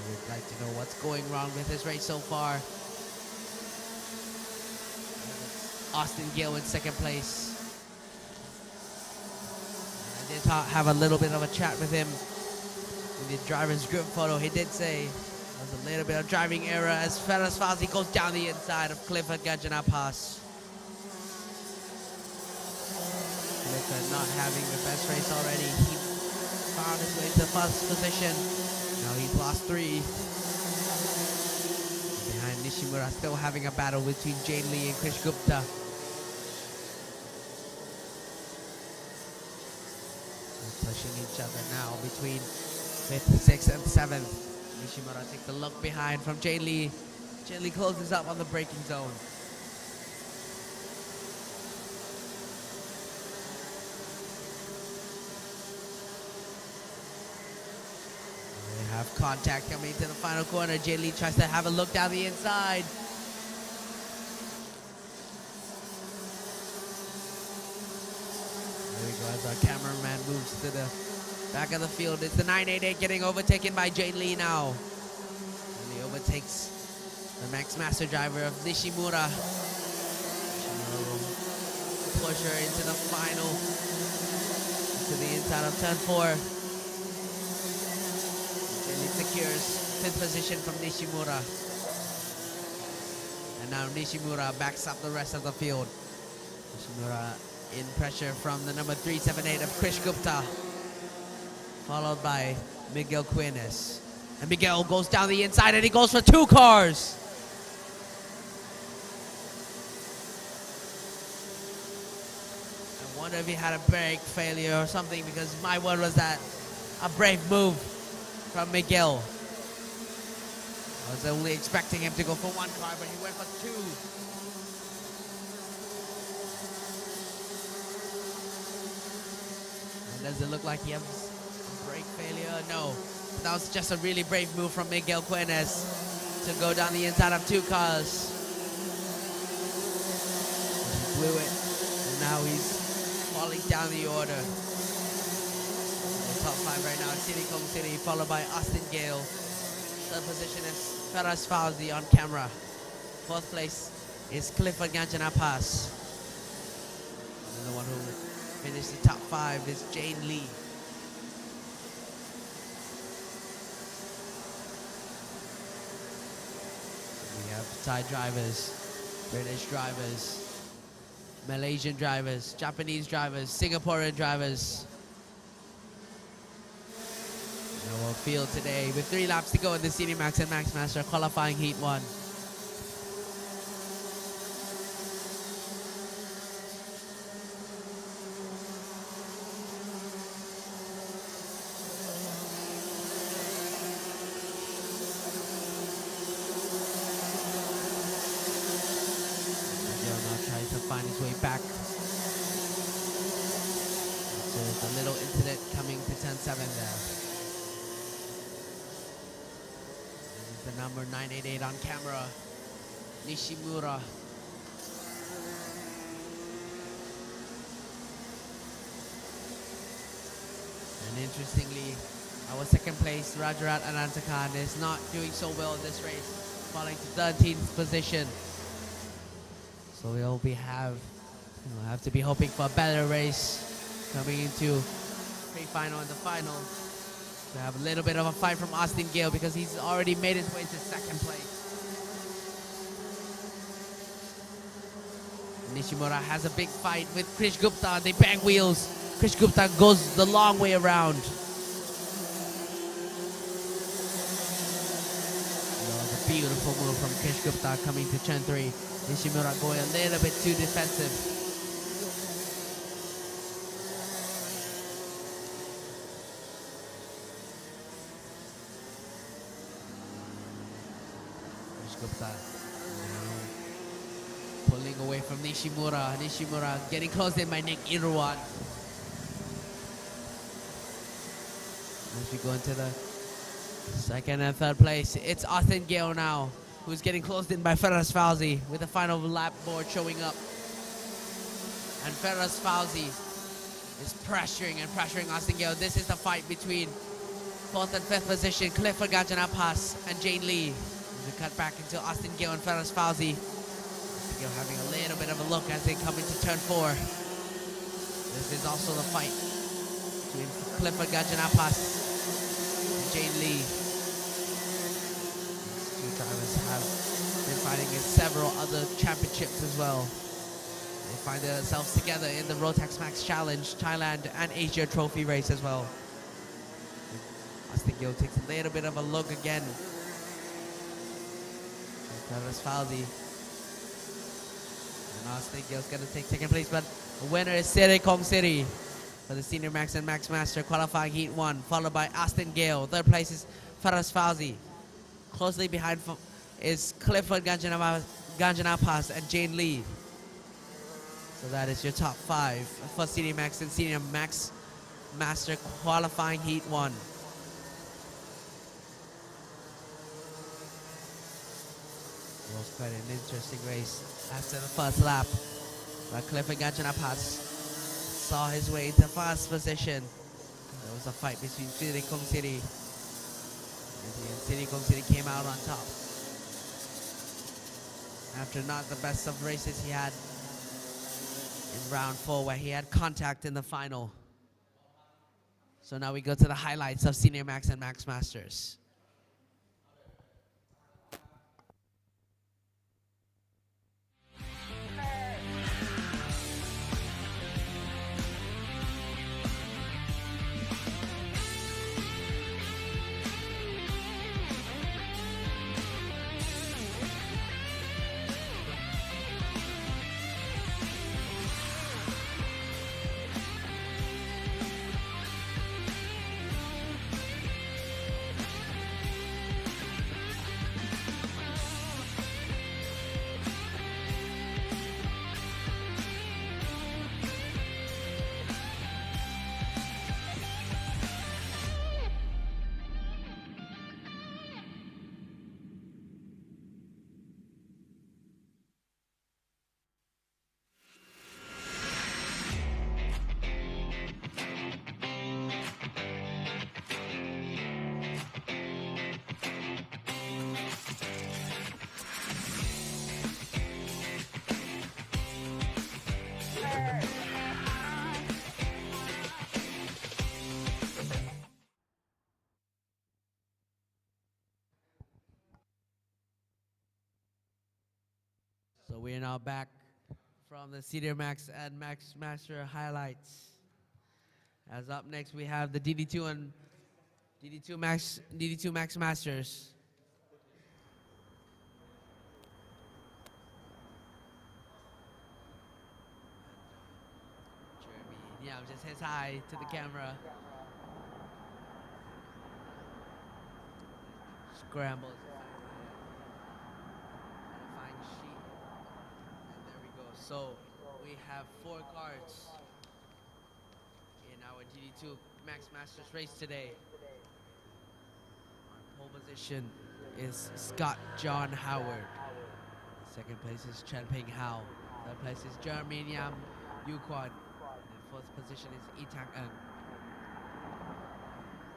We'd like to know what's going wrong with his race so far. Austin Gill in second place. I did have a little bit of a chat with him in the driver's group photo. He did say there's a little bit of driving error as Feras Fauzi goes down the inside of Clifford Gajanapas. Clifford not having the best race already. He found his way to first position. Now he's lost three. Behind Nishimura, still having a battle between Jane Lee and Krish Gupta. They're pushing each other now between 5th, 6th, and 7th. Nishimura takes a look behind from Jane Lee. Jane Lee closes up on the braking zone. have contact coming to the final corner. Jay Lee tries to have a look down the inside. There we go as our cameraman moves to the back of the field. It's the 988 getting overtaken by Jay Lee now. And he overtakes the Max Master driver of Nishimura. Nishimura will push her into the final, to the inside of turn 4. Secures 5th position from Nishimura. And now Nishimura backs up the rest of the field. Nishimura in pressure from the number 378 of Krish Gupta, followed by Miguel Quines. And Miguel goes down the inside and he goes for 2 cars. I wonder if he had a brake failure or something, because my word was that a brave move from Miguel. I was only expecting him to go for 1 car, but he went for 2. And does it look like he has a brake failure? No. That was just a really brave move from Miguel Quines to go down the inside of 2 cars. He blew it, and now he's falling down the order. Top 5 right now, City Kong City, followed by Austin Gale. 3rd position is Ferraz Fauzi on camera. 4th place is Clifford Ganjanapas. And the one who finished the top 5 is Jane Lee. We have Thai drivers, British drivers, Malaysian drivers, Japanese drivers, Singaporean drivers. Our field today with 3 laps to go in the Senior Max and Max Master qualifying Heat 1. Miguel now tries to find his way back. There's a little incident coming to turn 7 there. The number 988 on camera, Nishimura. And interestingly, our 2nd place, Rajarat Anantakan, is not doing so well in this race, falling to 13th position. So we'll have to be hoping for a better race coming into pre-final and the final. We have a little bit of a fight from Austin Gale because he's already made his way to 2nd place. Nishimura has a big fight with Krish Gupta. They bang wheels. Krish Gupta goes the long way around. That was a beautiful move from Krish Gupta coming to turn 3. Nishimura going a little bit too defensive. Gupta pulling away from Nishimura. Nishimura getting close in by Nick Irwan. As we go into the 2nd and 3rd place, it's Austin Gale now, who's getting closed in by Ferraz Fauzi with the final lap board showing up. And Ferraz Fauzi is pressuring Austin Gale. This is the fight between 4th and 5th position, Clifford Ganjanapas and Jane Lee. We cut back into Austin Gale and Ferraz Fauzi. Austin Gale having a little bit of a look as they come into turn 4. This is also the fight between Clifford Ganjanapas and Jane Lee. These 2 drivers have been fighting in several other championships as well. They find themselves together in the Rotax Max Challenge, Thailand and Asia Trophy race as well. Austin Gale takes a little bit of a look again. Ferraz Fauzi. And Austin Gale's going to take 2nd place, but the winner is City Kong City for the Senior Max and Max Master qualifying Heat 1, followed by Austin Gale. 3rd place is Ferraz Fauzi. Closely behind is Clifford Ganjanapas and Jane Lee. So that is your top 5 for Senior Max and Senior Max Master qualifying Heat 1. was quite an interesting race after the first lap. But Clifford Gachanapas saw his way to first position. There was a fight between City Kong City. And City Kong City came out on top. After not the best of races he had in round 4, where he had contact in the final. So now we go to the highlights of Senior Max and Max Masters. So we are now back from the Senior Max and Max Master highlights. As up next we have the DD2 and DD2 Max Masters. Jeremy, yeah, just says hi to the camera. Scrambles. So we have 4 cards in our GD2 Max Masters race today. On pole position is Scott John Howard. Second place is Chen Ping Hao. Third place is Jeremy Yam Yuquan. And fourth position is Itang Ng.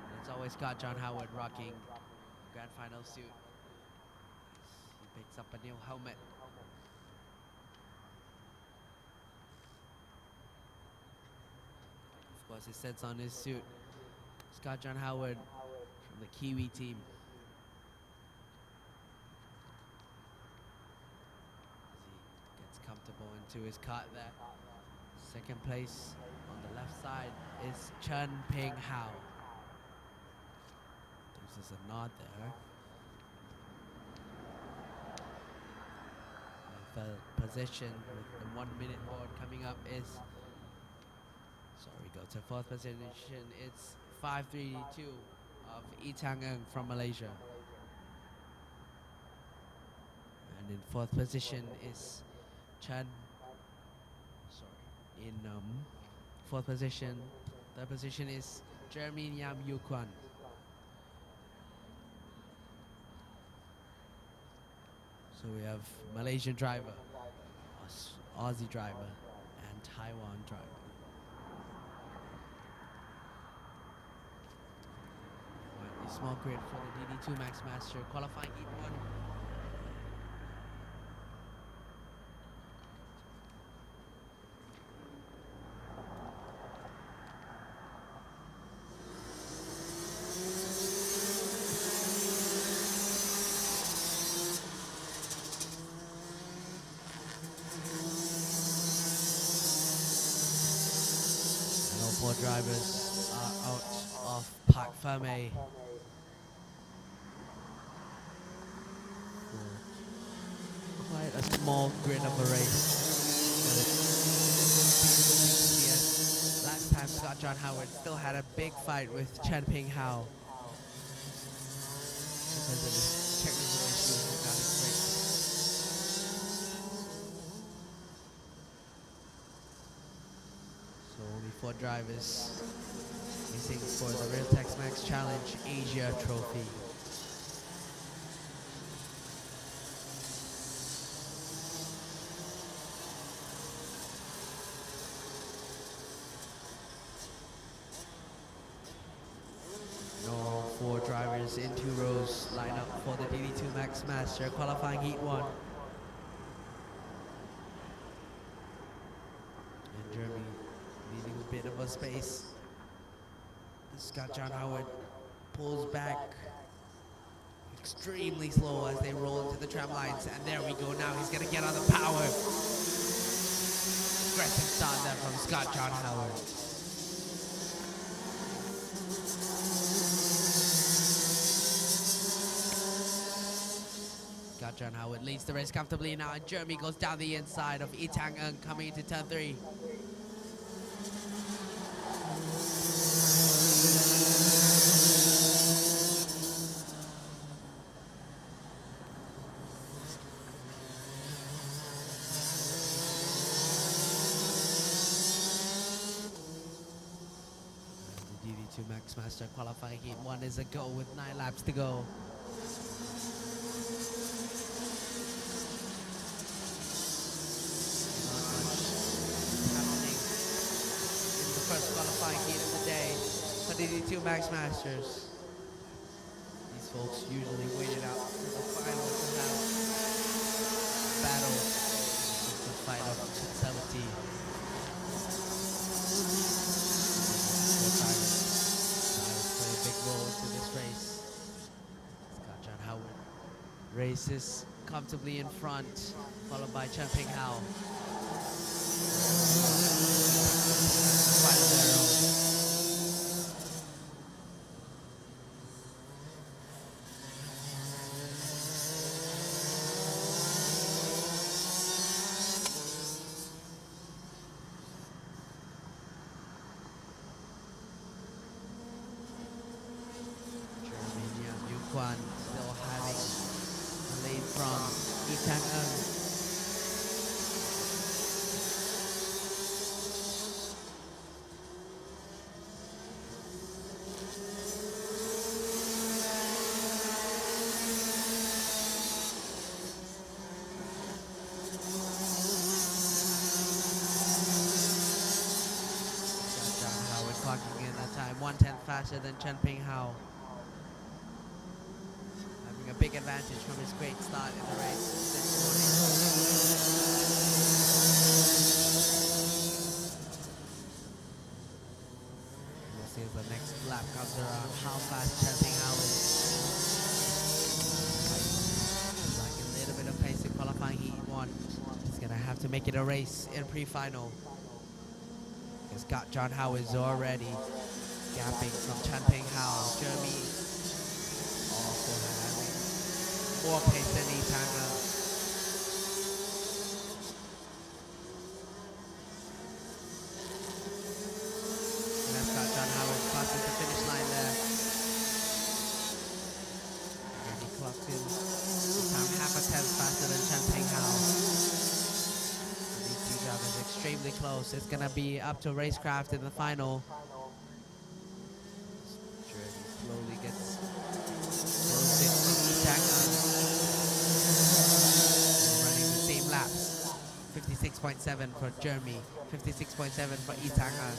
And it's always Scott John Howard rocking grand final suit. He picks up a new helmet. Of course, it sets on his suit. Scott John Howard from the Kiwi team. As he gets comfortable into his cart there. Second place on the left side is Chen Ping Hao. Gives us a nod there. And third position with the 1 minute board coming up is. So we go to fourth position, it's 532 of Itang Ng from Malaysia. And in fourth position is fourth position, third position is Jeremy Yam Yuquan. So we have Malaysian driver, Aussie driver, and Taiwan driver. Small grid for the DD2 Max Master qualifying heat 1. And all 4 drivers are out of Parc Ferme. Quite a small grid of a race. Last time Scott John Howard still had a big fight with Chen Ping Hao because of his technical issues regarding brakes. So only 4 drivers racing for the Real Tex Max Challenge Asia Trophy. drivers in 2 rows line up for the DD2 Max Master qualifying heat 1. And Jeremy leaving a bit of a space. Scott John Howard pulls back extremely slow as they roll into the tram lines. And there we go. Now he's going to get on the power. Aggressive start there from Scott John Howard. Scott John Howard leads the race comfortably now, and Jeremy goes down the inside of Itang Eung coming into turn 3. Max Master qualifying heat 1 is a go with 9 laps to go. Not much happening in the first qualifying heat of the day for DD2 Max Masters. These folks usually wait it out to the final to have battle the fight of totality. Into this race. Scott John Howard races comfortably in front, followed by Chen Ping Hao. Still having a lead from Itang Eung. John Howard clocking in that time 1/10 faster than Chen Ping Hao. A big advantage from his great start in the race this morning. We'll see as the next lap comes around how fast Chen Ping Hao is. Like a little bit of pace in qualifying heat 1. He's gonna have to make it a race in pre-final. Because Scott John Howard is already gapping from Chen Ping Hao. Jeremy also having more pace than Itang Eung. And that's got John Howard crosses the finish line there. And he clocked in time half a tenth faster than Chen Ping Hao. These two drivers extremely close. It's gonna be up to racecraft in the final. Jeremy slowly gets close in from Itang Eung. 56.7 for Jeremy, 56.7 for Itang Eung.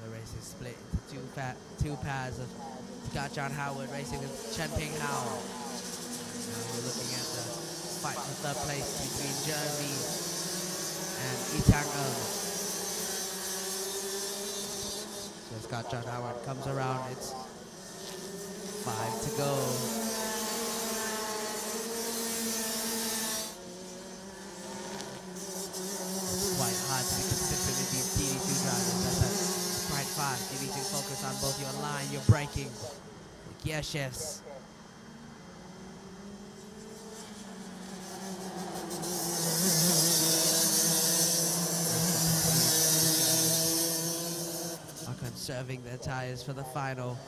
The race is split into two pairs of Scott John Howard racing with Chen Ping Hao. Now we're looking at the fight for third place between Jeremy and Itang Eung. So Scott John Howard comes around. It's 5 to go. It's quite hard to be consistent with these DD2 drivers. That's quite fast. You need to focus on both your line, your braking, the gear shifts. Are conserving their tires for the final.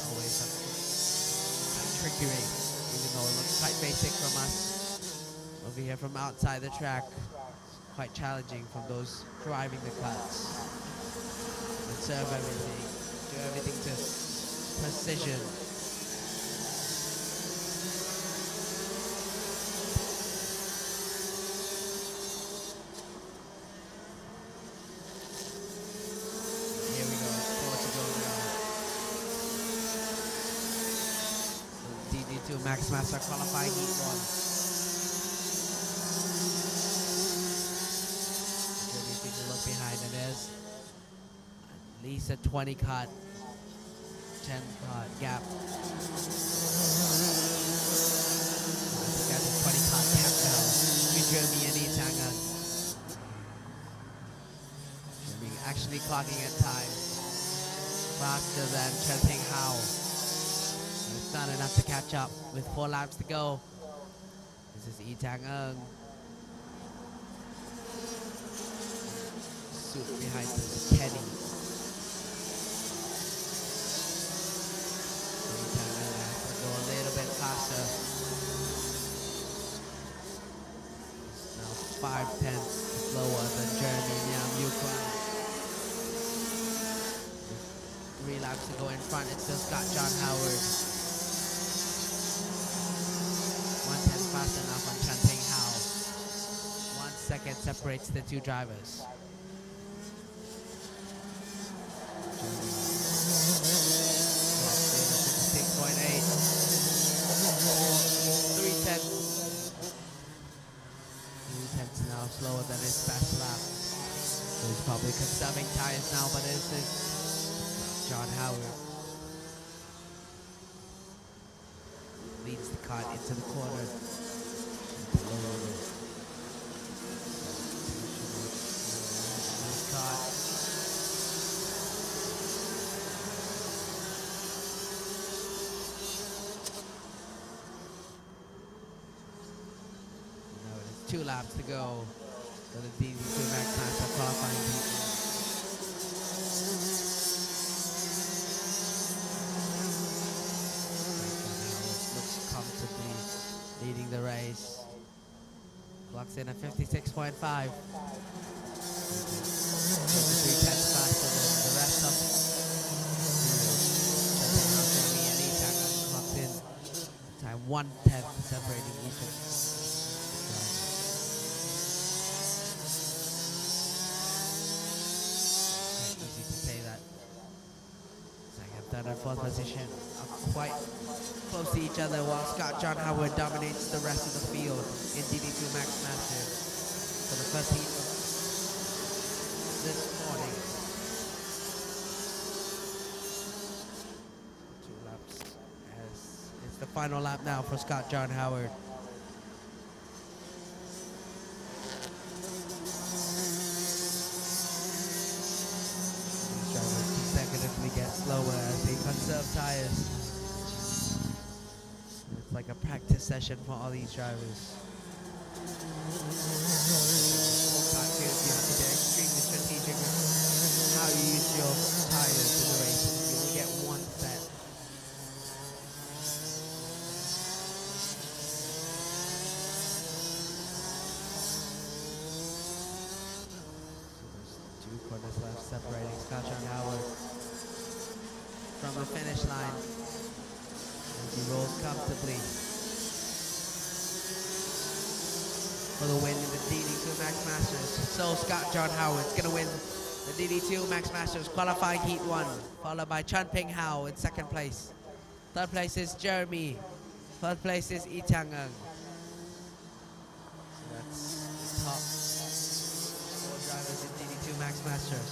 Always a tricky race, even though it looks quite basic from us over here from outside the track. It's quite challenging from those driving the cuts. Conserve everything, do everything to precision. DD2 Max Master qualifying heat 1. Jeremy taking a look behind, and there's at least a 20 cut, 10 cut gap. I think that's a 20 cut gap now between Jeremy and Itanga. Jeremy actually clocking at time faster than Chen Ping Hao. It's not enough to catch up with 4 laps to go. This is Itanga. Suit behind this Kenny. Itanga has to go a little bit faster. It's now 5/10 slower than Jeremy Nyam Yukwan. 3 laps to go in front. It's still Scott John Howard. 1/10 fast enough on Chen Ping Hao. 1 second separates the 2 drivers. 6.8. 3/10. 3/10 now slower than his best lap. So he's probably conserving tires now, but this is John Howard. Leads the car into the corner. Now it is 2 laps to go for the DD2 Max Master qualifying heat. Comfortably leading the race. Clocks in at 56.5. 3/10 faster than the rest of Jeremy and Itanga. Clocks in time 1/10 separating each of them. Easy to say that. Second, third, and 4th position are quite close to each other, while Scott John Howard dominates the rest of the field in DD2 Max Master for the first heat this morning. 2 laps as it's the final lap now for Scott John Howard. These drivers consecutively get slower as they conserve tires. It's like a practice session for all these drivers. You have to be extremely strategic with how you use your tires in the race. You only get 1 set. So there's 2 corners left separating Scott John Howard from the finish line. He rolls comfortably for the win in the DD2 Max Masters. So Scott John Howard's gonna win the DD2 Max Masters qualifying heat 1, followed by Chen Ping Hao in 2nd place. 3rd place is Jeremy. 3rd place is Itanga. So that's the top 4 drivers in DD2 Max Masters.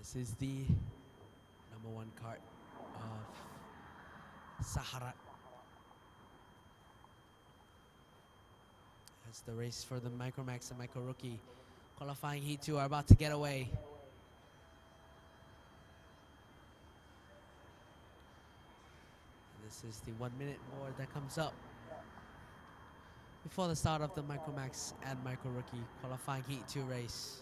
This is the number 1 cart of Saharat. As the race for the Micromax and Micro Rookie qualifying heat 2 are about to get away. This is the 1 minute board that comes up before the start of the Micromax and Micro Rookie qualifying heat 2 race.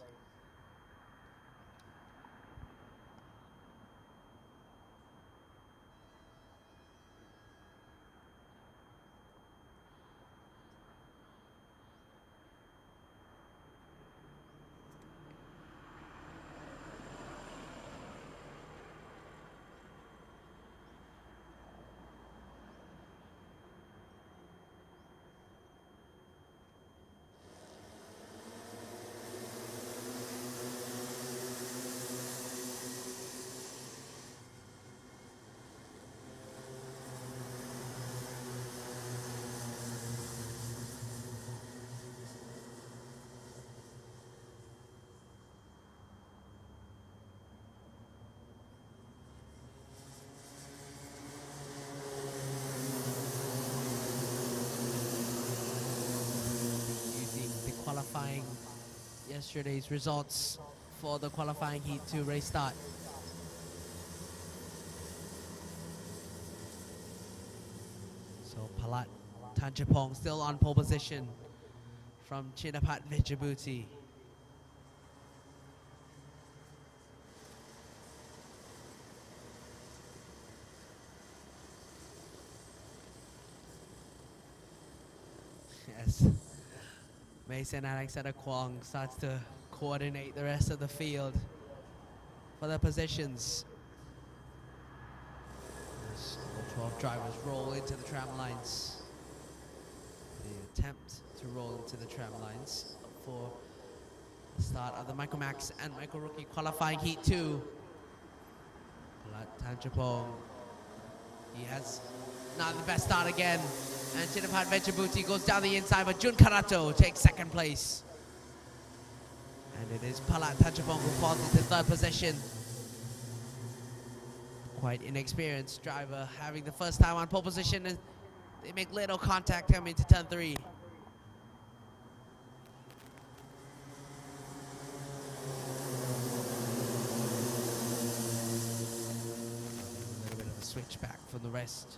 Qualifying yesterday's results for the qualifying heat 2 race start. So Palat Tanchapong still on pole position from Chinapat Vijabuti. Yes. Mason Alexander Kwong starts to coordinate the rest of the field for their positions. As all 12 drivers roll into the tram lines. They attempt to roll into the tram lines for the start of the Micromax and Micro Rookie qualifying heat 2. Tanchapong, he has not the best start again. And Chinapat Vijabuti goes down the inside, but Jun Karato takes 2nd place. And it is Palat Tanchapong who falls into 3rd position. Quite inexperienced driver, having the first time on pole position, and they make little contact coming into turn 3. A little bit of a switchback from the rest.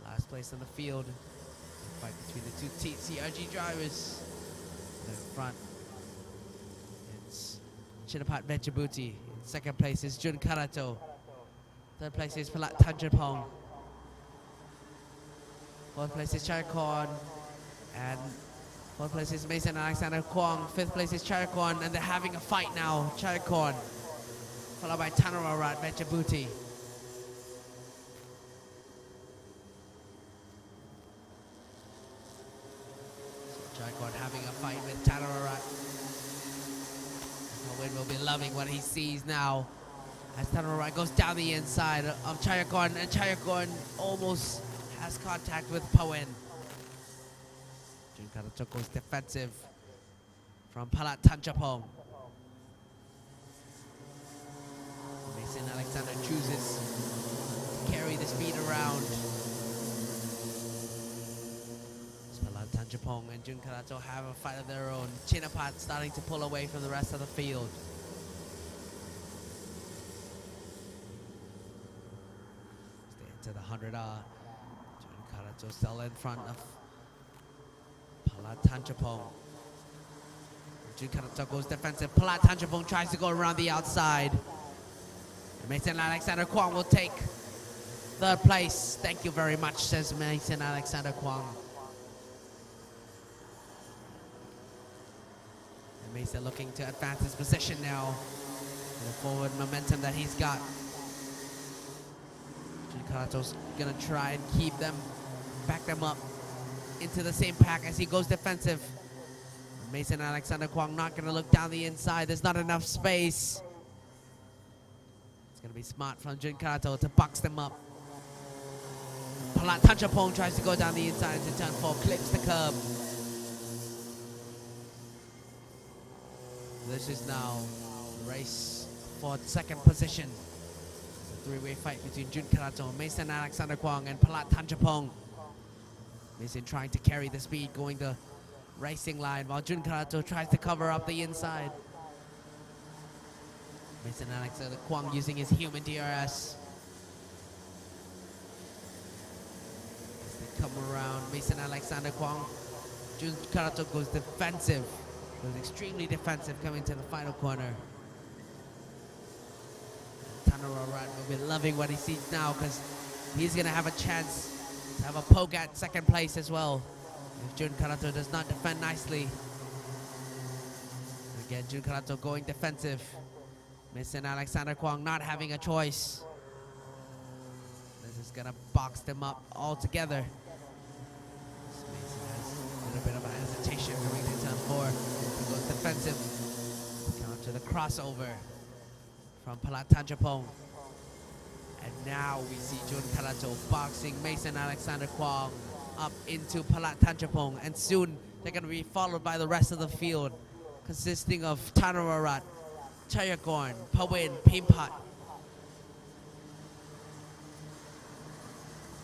Last place on the field. Fight between the 2 TCRG drivers. In front, it's Chinapat Vijabuti. 2nd place is Jun Karato. 3rd place is Palat Tanchapong. 4th place is Charakorn. And 4th place is Mason Alexander Kwong. 5th place is Charakorn. And they're having a fight now. Charakorn, followed by Tanararat Vijabuti. Charakorn having a fight with Tanararat. Win will be loving what he sees now as Tanararat goes down the inside of Charakorn, and Charakorn almost has contact with Pawen. Jun Karato goes defensive from Palat Tanchapong. Mason Alexander chooses to carry the speed around. Tanchapong and Jun Karato have a fight of their own. Chinapat starting to pull away from the rest of the field. Stay into the 100R. Jun Karato still in front of Palat Tanchapong. Jun Karato goes defensive. Palat Tanchapong tries to go around the outside. And Mason Alexander Kwong will take 3rd place. Thank you very much, says Mason Alexander Kwong. Mason looking to advance his position now. The forward momentum that he's got. Jun Karato's gonna try and keep them, back them up into the same pack as he goes defensive. Mason Alexander Kwong not gonna look down the inside. There's not enough space. It's gonna be smart from Jun Karato to box them up. Palat Tanchapong tries to go down the inside into turn 4, clips the curb. This is now race for second position. It's a three-way fight between Jun Karato, Mason Alexander Kwong, and Palat Tanchapong. Mason trying to carry the speed, going the racing line, while Jun Karato tries to cover up the inside. Mason Alexander Kwong using his human DRS. As they come around, Mason Alexander Kwong, Jun Karato goes defensive. Goes extremely defensive coming to the final corner. Tanara Rat will be loving what he sees now because he's going to have a chance to have a poke at second place as well if Jun Karato does not defend nicely. Again, Jun Karato going defensive. Mason Alexander Kwong not having a choice. This is going to box them up altogether. Mason has a little bit of a hesitation going to turn 4. He goes defensive. Counter the crossover from Palat Tanchapong. And now we see Jun Karato boxing Mason Alexander Kwong up into Palat Tanchapong. And soon they're going to be followed by the rest of the field, consisting of Tanararat, Chayagorn, Pawin, Pimpat,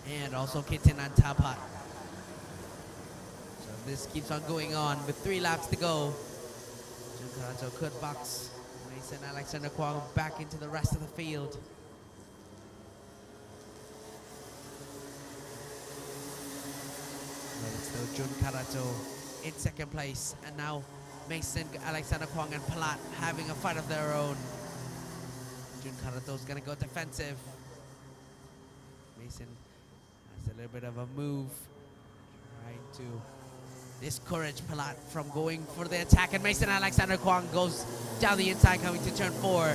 and also Kitinan Tapat. So this keeps on going on with 3 laps to go. Jun Karato could box Mason Alexander Kwong back into the rest of the field. But it's still Jun Karato in second place, and now Mason Alexander Kwong and Palat having a fight of their own. Jun Karato is going to go defensive. Mason has a little bit of a move, trying to discourage Palat from going for the attack, and Mason Alexander Kwong goes down the inside coming to turn 4.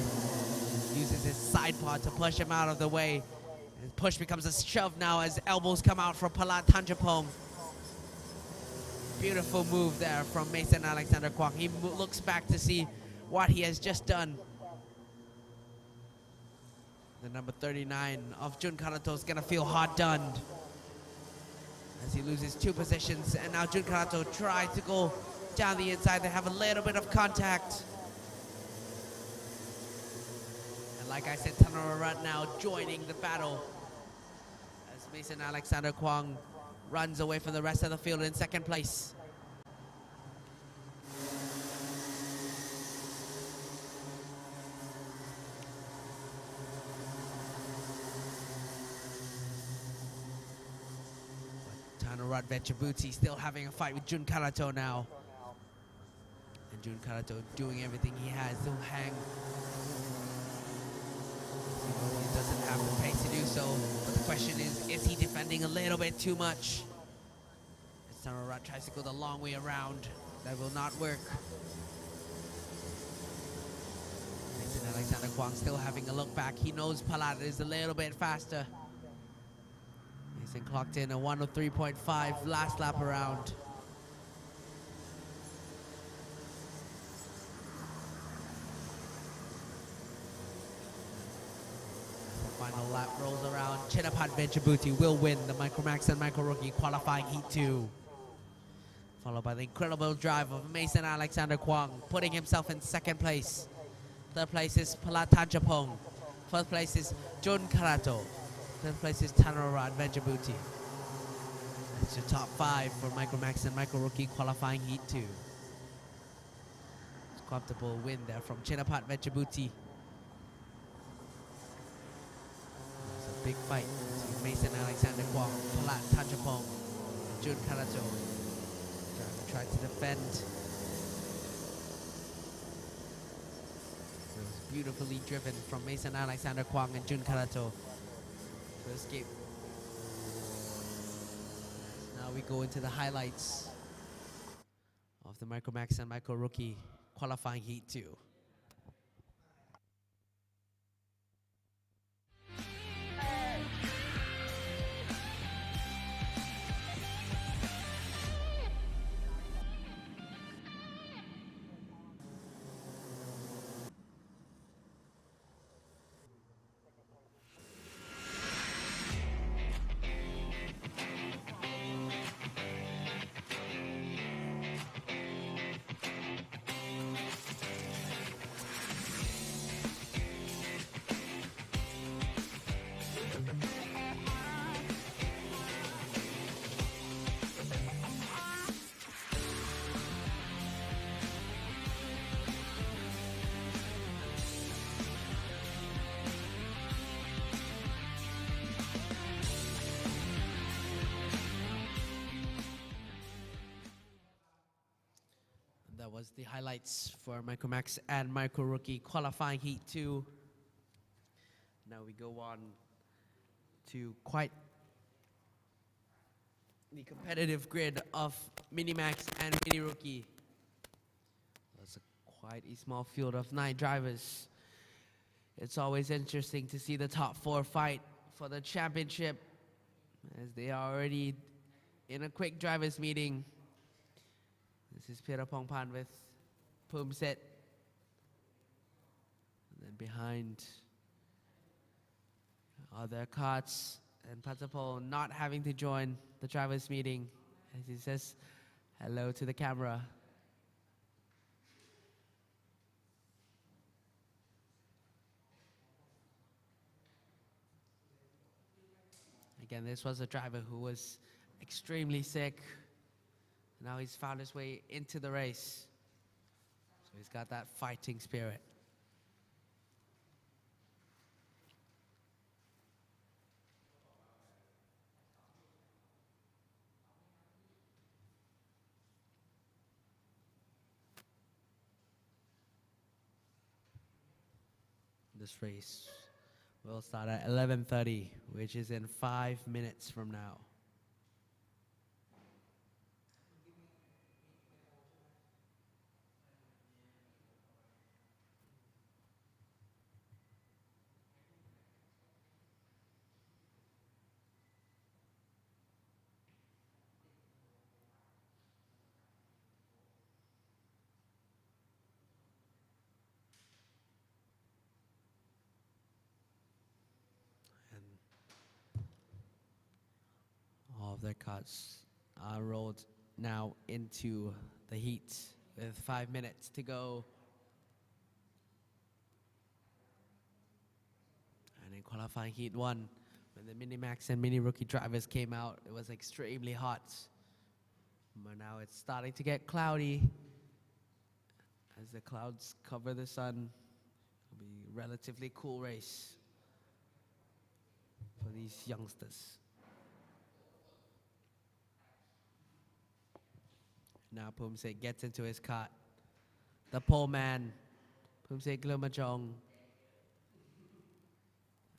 Uses his side pod to push him out of the way. And push becomes a shove now as elbows come out for Palat Tanchapong. Beautiful move there from Mason Alexander Kwong. He looks back to see what he has just done. The number 39 of Jun Karato is going to feel hard done as he loses 2 positions. And now Jun Karato tries to go down the inside. They have a little bit of contact. And like I said, Tanararat now joining the battle as Mason Alexander Kwong runs away from the rest of the field in second place. Tanararat Vechabuti still having a fight with Jun Karato now. And Jun Karato doing everything he has to hang. He doesn't have the pace to do so, but the question is he defending a little bit too much? As Tanararat tries to go the long way around, that will not work. Mason Alexander Kwong still having a look back. He knows Palat is a little bit faster. Mason clocked in a 103.5 last lap around. Final lap rolls around. Chinapat Venchabuti will win the Micromax and Micro Rookie qualifying Heat 2. Followed by the incredible drive of Mason Alexander Kwong, putting himself in second place. Third place is Palat Tanchapong. Fourth place is Jun Karato. Fifth place is Tanararat Venchabuti. That's your top 5 for Micromax and Micro Rookie qualifying Heat 2. It's a comfortable win there from Chinapat Venchabuti. Big fight between Mason Alexander Kwong, Palat Tanchapong, and Jun Karato. Tried to defend. It was beautifully driven from Mason Alexander Kwong and Jun Karato to escape. Now we go into the highlights of the Micromax and Micro Rookie qualifying Heat 2. was the highlights for Micromax and Micro Rookie qualifying Heat 2. Now we go on to quite the competitive grid of Minimax and Mini Rookie. That's quite a small field of 9 drivers. It's always interesting to see the top 4 fight for the championship, as they are already in a quick drivers meeting. This is Pirapongpan with Pumset. And then behind are their carts, and Patapol not having to join the drivers meeting as he says hello to the camera. Again, this was a driver who was extremely sick. Now he's found his way into the race. So he's got that fighting spirit. This race will start at 11:30, which is in 5 minutes from now. All of their carts are rolled now into the heat with 5 minutes to go. And in qualifying Heat 1, when the Minimax and Mini Rookie drivers came out, it was extremely hot. But now it's starting to get cloudy. As the clouds cover the sun, it'll be a relatively cool race for these youngsters. Now Pumse gets into his cart. The pole man, Pumse Glumajong.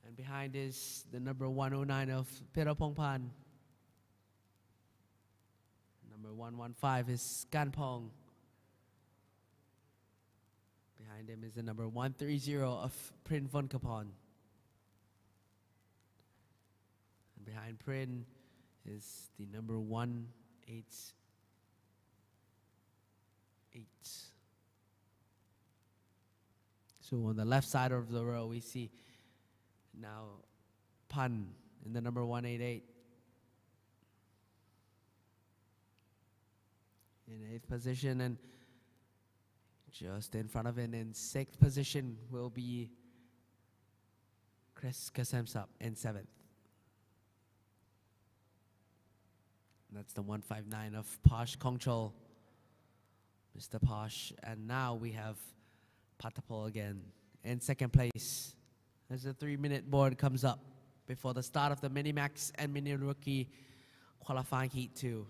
And behind is the number 109 of Pirapongpan. Number 115 is Ganpong. Behind him is the number 130 of Prin Vonkapon. And behind Prin is the number 188. So on the left side of the row, we see now Pan in the number 188. In 8th position, and just in front of it in 6th position will be Chris Kasemsap in 7th. That's the 159 of Posh Kongchol, Mr. Posh. And now we have Patapol again in 2nd place as the 3-minute board comes up before the start of the Minimax and Mini Rookie qualifying Heat 2.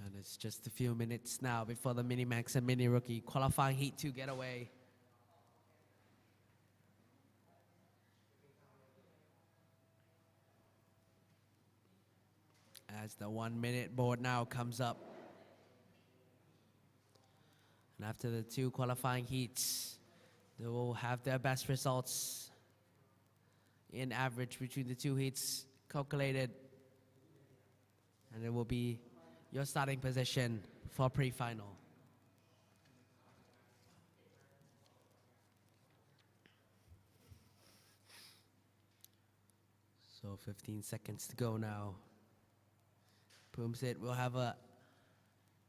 And it's just a few minutes now before the Minimax and Mini Rookie qualifying Heat 2 getaway. As the 1-minute board now comes up. And after the 2 qualifying heats, they will have their best results in average between the 2 heats calculated. And it will be your starting position for pre-final. So 15 seconds to go now. Pumsit will have a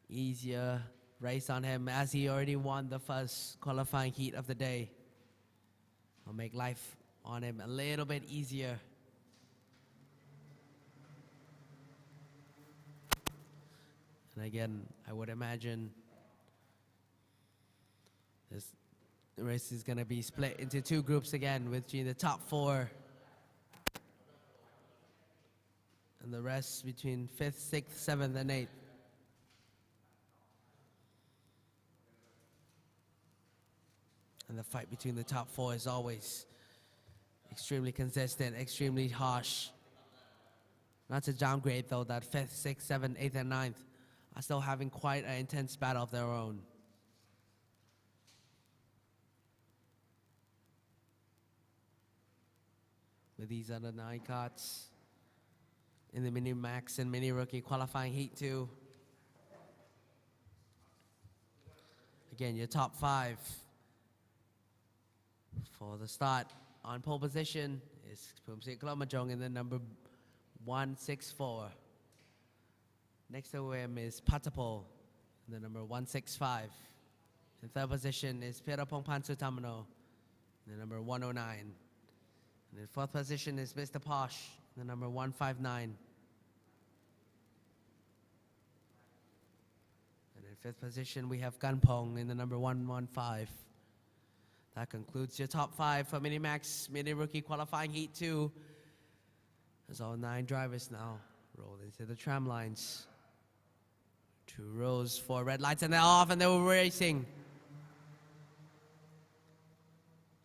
easier race on him as he already won the first qualifying heat of the day. Will make life on him a little bit easier. And again, I would imagine this race is going to be split into two groups again, between the top four and the rest between 5th, 6th, 7th, and 8th. And the fight between the top four is always extremely consistent, extremely harsh. Not to downgrade though, that 5th, 6th, 7th, 8th, and 9th are still having quite an intense battle of their own. With these under 9 carts in the mini max and mini rookie qualifying heat 2. Again, your top 5 for the start. On pole position is Pumsit Klomajong in the number 164. Next to him is Patapol in the number 165. In third position is Pirapongpan Sutamano in the number 109. And in fourth position is Mr. Posh in the number 159. And in fifth position we have Ganpong in the number 115. That concludes your top 5 for Mini Max Mini Rookie Qualifying Heat 2. As all 9 drivers now roll into the tram lines. 2 rows, 4 red lights, and they're off, and they were racing.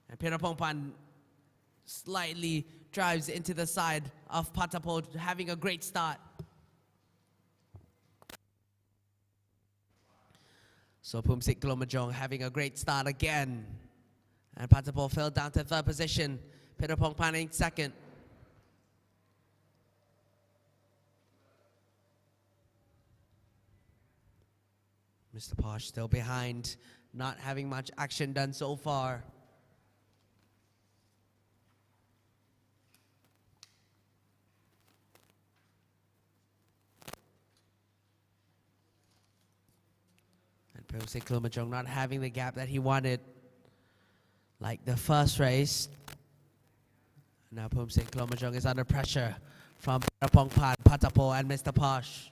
And Pirapongpan slightly drives into the side of Patapol, having a great start. So Pumsit Klomajong having a great start again. And Patapol fell down to third position. Pirapongpan in second. Mr. Posh still behind, not having much action done so far. And Pumsit Klomajong not having the gap that he wanted, like the first race. Now Pumsit Klomajong is under pressure from Pirapongpan, Patapol, and Mr. Posh.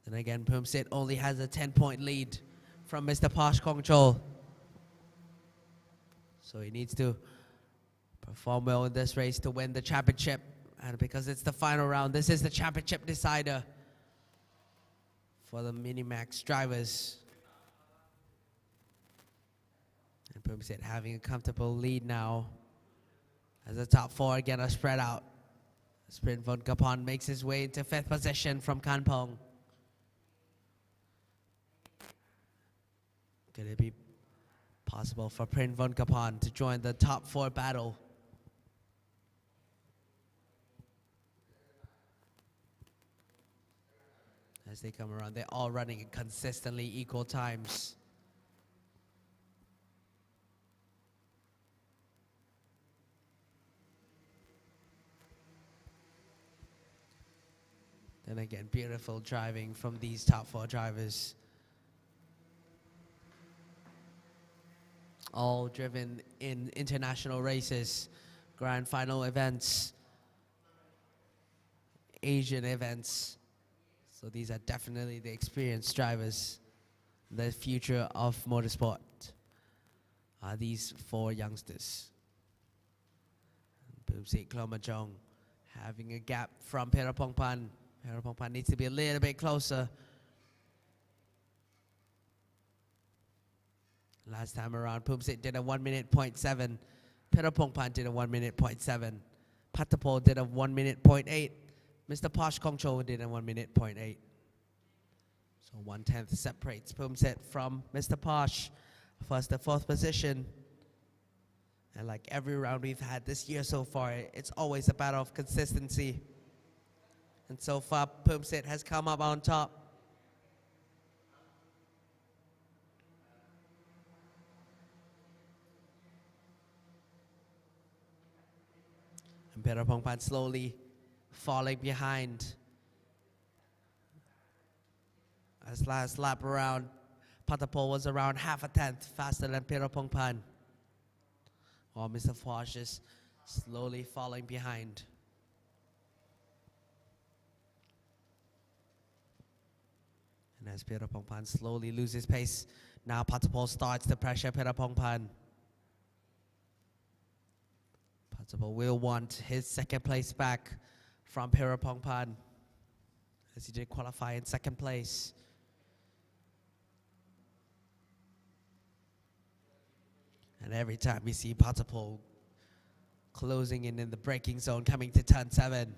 And again, Pumsit only has a 10-point lead from Mr. Posh Kongchol. So he needs to perform well in this race to win the championship. And because it's the final round, this is the championship decider for the Minimax drivers. And Pumsit having a comfortable lead now as the top 4 again are spread out. Sprint Vunkapon makes his way into 5th position from Kanpong. Could it be possible for Prin Vunkapon to join the top 4 battle? As they come around, they're all running at consistently equal times. Then again, beautiful driving from these top 4 drivers. All driven in international races, grand final events, Asian events. So these are definitely the experienced drivers. The future of motorsport are these 4 youngsters. Pumsit Klomajong having a gap from Pirapongpan. Pirapongpan needs to be a little bit closer. Last time around, Pumsit did a 1 minute .7. Pirapongpan did a 1 minute .7. Patapol did a 1 minute .8. Mr. Posh Kongchol did a 1 minute .8. So 1/10 separates Pumsit from Mr. Posh, first to 4th position. And like every round we've had this year so far, it's always a battle of consistency. And so far, Pumsit has come up on top. Pirapongpan slowly falling behind. As last lap around, Patapol was around half a tenth faster than Pirapongpan. While Mr. Fosh is slowly falling behind. And as Pirapongpan slowly loses pace, now Patapol starts to pressure Pirapongpan. Patapol will want his second place back from Pirapongpan, as he did qualify in second place. And every time we see Patapol closing in the braking zone, coming to turn 7.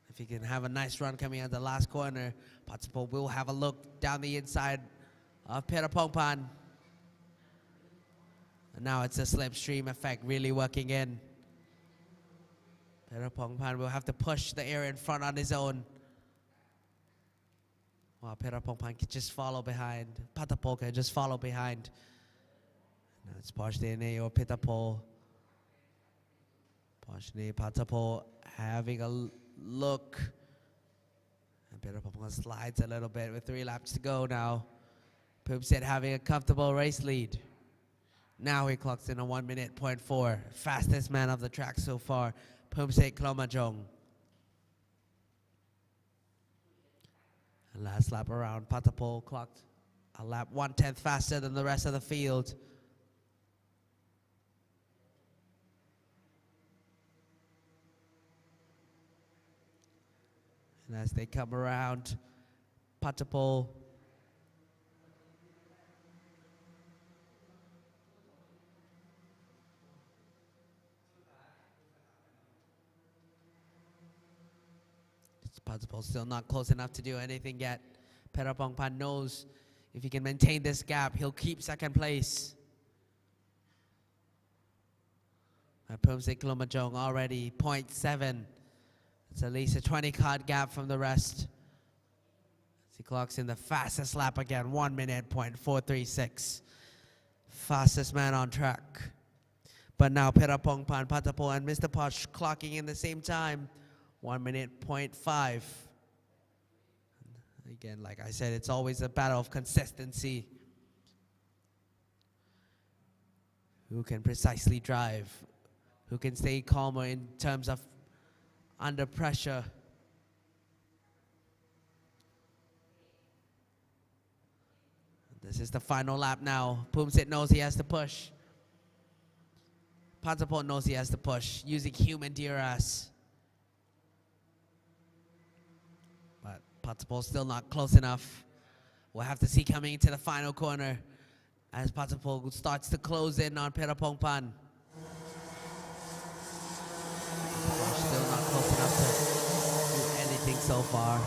If he can have a nice run coming out the last corner, Patapol will have a look down the inside of Pirapongpan. And now it's a slipstream effect really working in. Pirapongpan will have to push the area in front on his own, while Pirapongpan can just follow behind. Patapol can just follow behind. Now it's Pashdene or Pitapol. Pashdene, Patapol having a look. And Pirapongpan slides a little bit with 3 laps to go now. Poopsit having a comfortable race lead. Now he clocks in a 1 minute, 0.4. Fastest man of the track so far, Poopsit Klomajong. Last lap around, Patapol clocked a lap 1/10 faster than the rest of the field. And as they come around, Patapol Patapol still not close enough to do anything yet. Pirapongpan knows if he can maintain this gap, he'll keep second place. Poopsit Klomajong already 0.7. It's at least a 20 card gap from the rest. As he clocks in the fastest lap again, 1 minute, 0.436. Fastest man on track. But now Pirapongpan, Patapol, and Mr. Posh clocking in the same time. 1 minute, 0.5. Again, like I said, it's always a battle of consistency. Who can precisely drive? Who can stay calmer in terms of under pressure? This is the final lap now. Poopsit knows he has to push. Patapol knows he has to push, using human DRS. Patapol still not close enough. We'll have to see coming into the final corner as Patapol starts to close in on Pirapongpan. Still not close enough to do anything so far.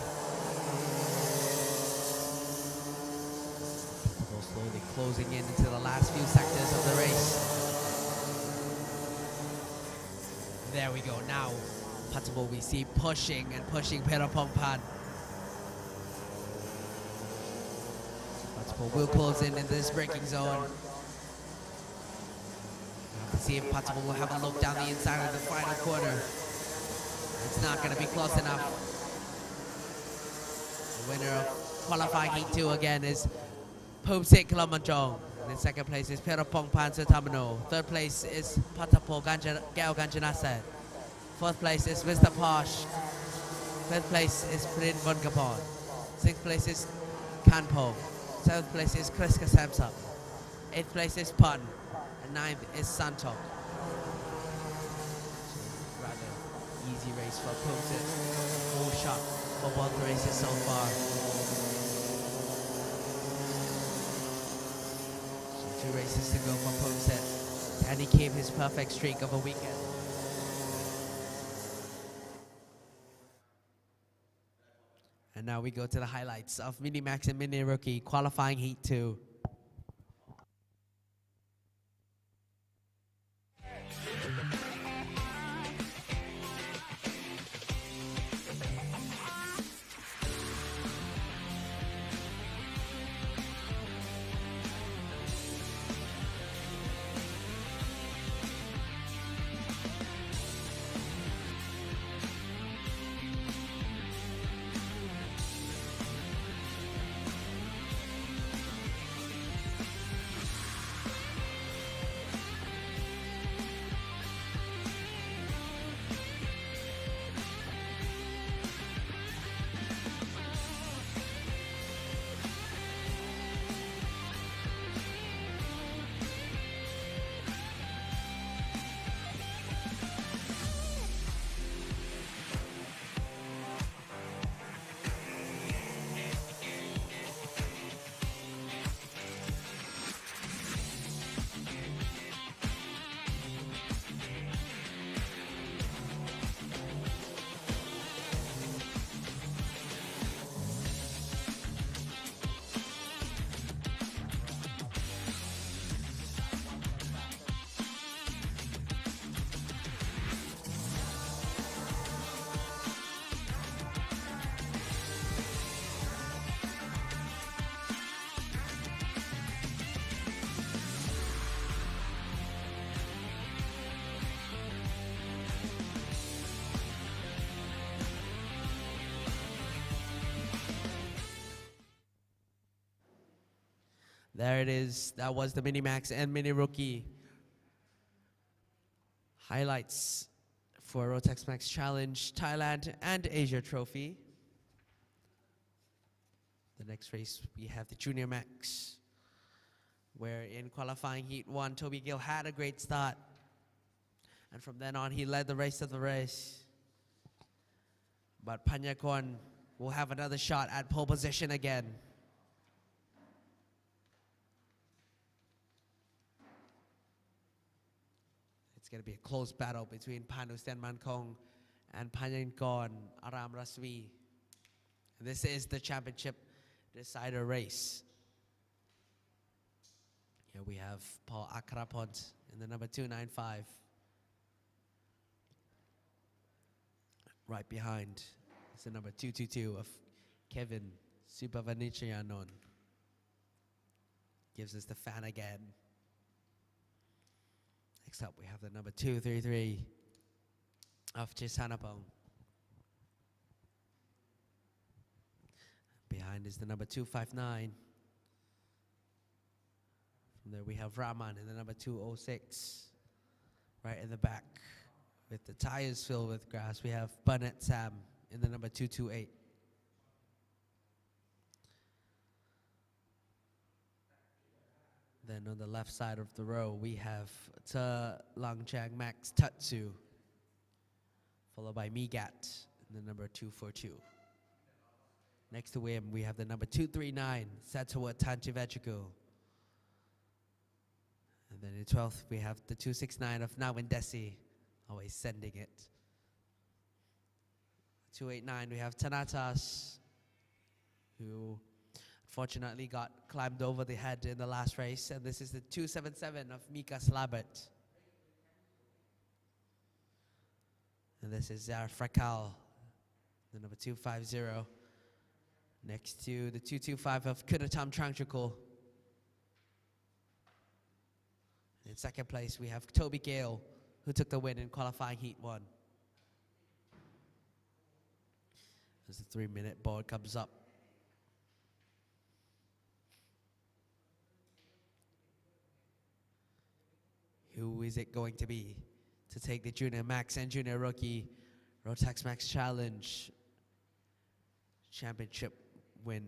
Patapol slowly closing in into the last few sectors of the race. There we go. Now Patapol we see pushing and pushing Pirapongpan. Will close in this braking zone. Let's see if Patapol will have a look down the inside of the final quarter. It's not going to be close enough. The winner of qualifying heat 2 again is Poopsit Klomajong. In second place is Pirapongpan Sutamano. Third place is Patapol Gao Ganjanase. Fourth place is Mr. Posh. Fifth place is Prin Vongapon. Sixth place is Kanpo. Seventh place is Kriska Samsung. Eighth place is Pun. And ninth is Santok. Rather easy race for Poopsit. Full shot for both races so far. So 2 races to go for Poopsit. And he kept his perfect streak of a weekend. And now we go to the highlights of Mini Max and Mini Rookie qualifying heat 2. There it is. That was the Mini Max and Mini Rookie highlights for Rotax Max Challenge, Thailand and Asia Trophy. The next race, we have the Junior Max, where in qualifying Heat 1, Toby Gill had a great start. And from then on, he led the race of the race. But Panyakon will have another shot at pole position again. It's going to be a close battle between Panu Stenmankong and Panyankon Aram Rasvi. This is the championship decider race. Here we have Paul Akrapont in the number 295. Right behind is the number 222 of Kevin Supavanichayanon. Gives us the fan again. Next up, we have the number 233 of Chisanapong. Behind is the number 259. From there, we have Rahman in the number 206. Right in the back, with the tires filled with grass, we have Burnett Sam in the number 228. Then on the left side of the row, we have Ta Langchang Max Tatsu, followed by Migat in the number 242. Next to him, we have the number 239, Satawa Tanchivechiku. And then in 12th, we have the 269 of Nawin Desi, always sending it. 289, we have Tanatas, who unfortunately got climbed over the head in the last race. And this is the 277 of Mika Slabert. And this is Zar Frakal, the number 250. Next to the 225 of Kunatam Trangchukul. In second place, we have Toby Gale, who took the win in qualifying Heat 1. As the 3-minute board comes up. Who is it going to be to take the Junior Max and Junior Rookie Rotax Max Challenge Championship win?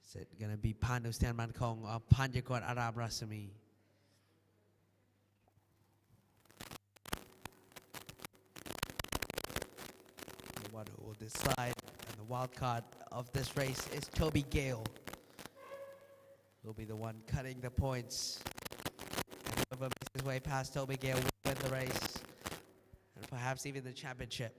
Is it going to be Panu Stenmankong or Panyakon Aram Rasami? The one who will decide, and the wild card of this race is Toby Gale. He'll be the one cutting the points. And whoever makes his way past Toby Gale will win the race, and perhaps even the championship.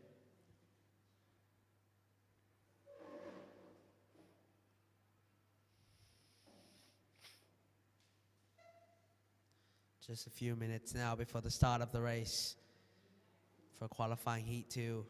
Just a few minutes now before the start of the race for qualifying Heat 2.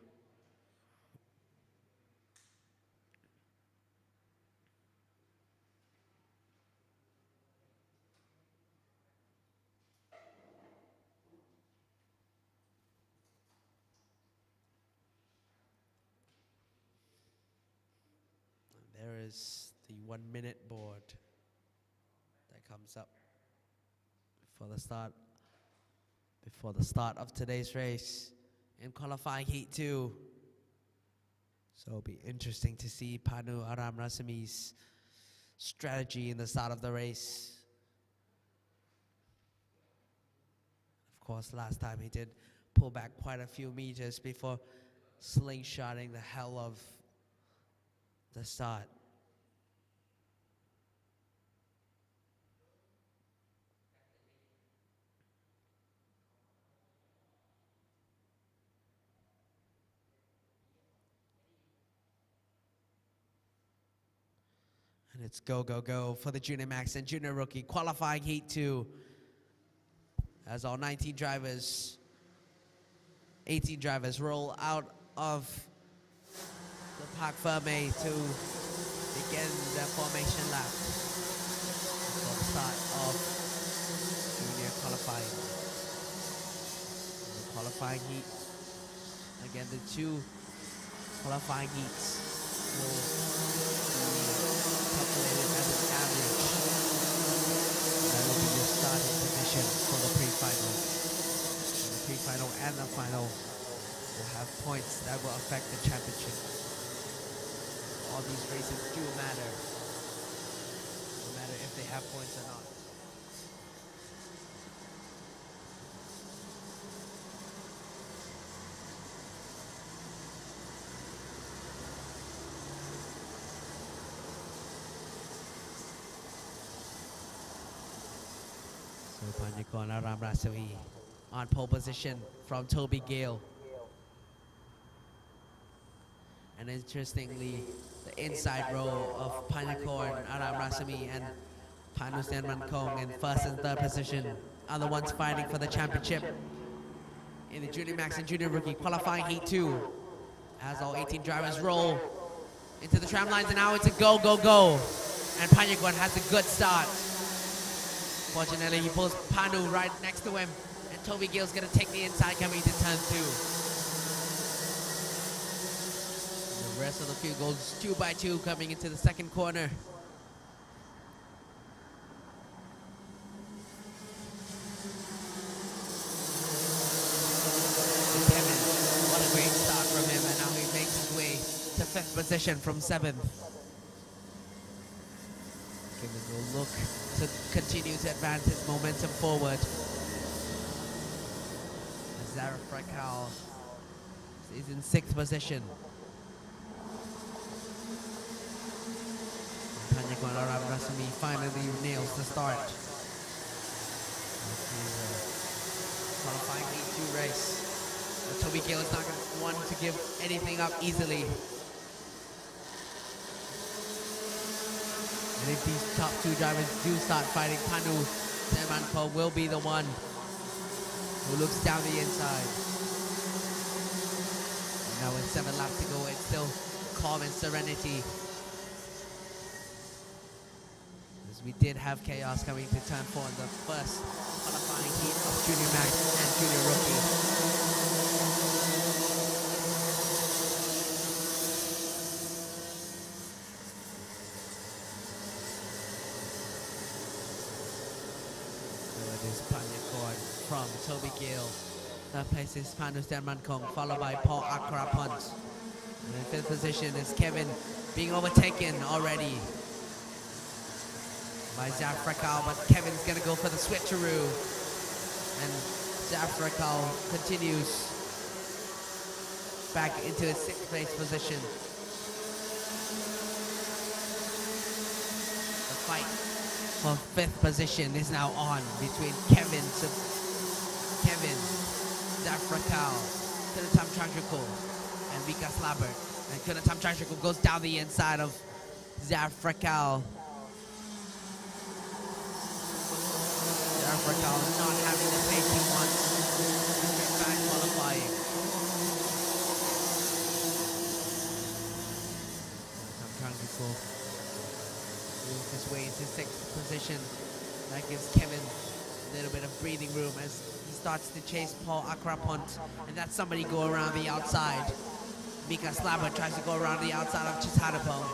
There is the 1-minute board that comes up before the start of today's race in qualifying Heat 2. So it'll be interesting to see Panu Aram Rasami's strategy in the start of the race. Of course, last time he did pull back quite a few meters before slingshotting the hell of the start. And it's go, go, go for the Junior Max and Junior Rookie qualifying Heat 2. As all 18 drivers roll out of the Parc Ferme to begin their formation lap for the start of junior qualifying. The qualifying heat, again the two qualifying heats will be calculated as an average That will be your starting position for the pre-final. The pre-final and the final will have points that will affect the championship. All these races do matter, no matter if they have points or not. So Panyakon Aram Rasavi on pole position from Toby Gale. And interestingly, the inside row of Panyakon Aram Rasami and Panus Mankong in first and third position are the ones fighting for the championship in the Junior Max and Junior Rookie qualifying heat 2. As all 18 drivers roll into the tram lines, and now it's a go, go, go. And Panyakon has a good start. Fortunately, he pulls Panu right next to him, and Toby Gale's gonna take the inside coming into turn 2. The rest of the field goes 2 by 2 coming into the second corner. Kevin, what a great start from him, and now he makes his way to 5th position from 7th. Kevin will look to continue to advance his momentum forward. Zara Frekal is in 6th position. Panyakon Aram Rasami finally nails the start. Qualifying heat 2 race. But Toby Gale is not going to want to give anything up easily. And if these top 2 drivers do start fighting, Panu Semanko will be the one who looks down the inside. And now with 7 laps to go, it's still calm and serenity. As we did have chaos coming to turn 4 in the first qualifying heat of Junior Max and Junior Rookie. From Toby Gale. Third place is Panus Mankong, followed by Paul Akrapont. And in 5th position is Kevin being overtaken already by Zafrakal, but Kevin's gonna go for the switcheroo. And Zafrakal continues back into his 6th place position. The fight for 5th position is now on between Kevin, Zafrakal, Kunatam Chandrako, and Vikas Labert. And Kunatam Chandrako goes down the inside of Zafrakal. Zafrakal not having the pace he wants in back qualifying. Kunatam Chandrako moves his way into 6th position. That gives Kevin a little bit of breathing room as he starts to chase Paul Akrapont, and that's somebody go around the outside. Mika Slabber tries to go around the outside of Chisharapong.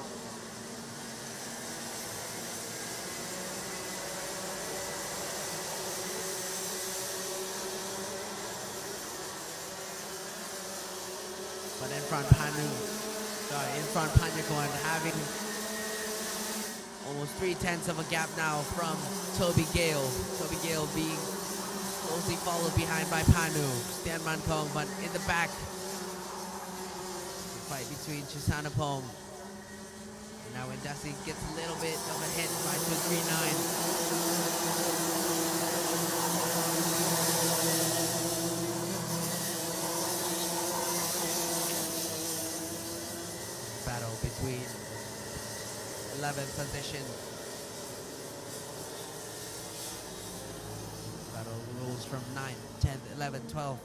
But in front Panyakon having almost 3/10 of a gap now from Toby Gale. Toby Gale being closely followed behind by Panu, Stan Mankong, but in the back, the fight between Chisanapong. And now when Dusty gets a little bit of a hit by 239. Battle between 11th position. Battle rules from 9th, 10th, 11th, 12th.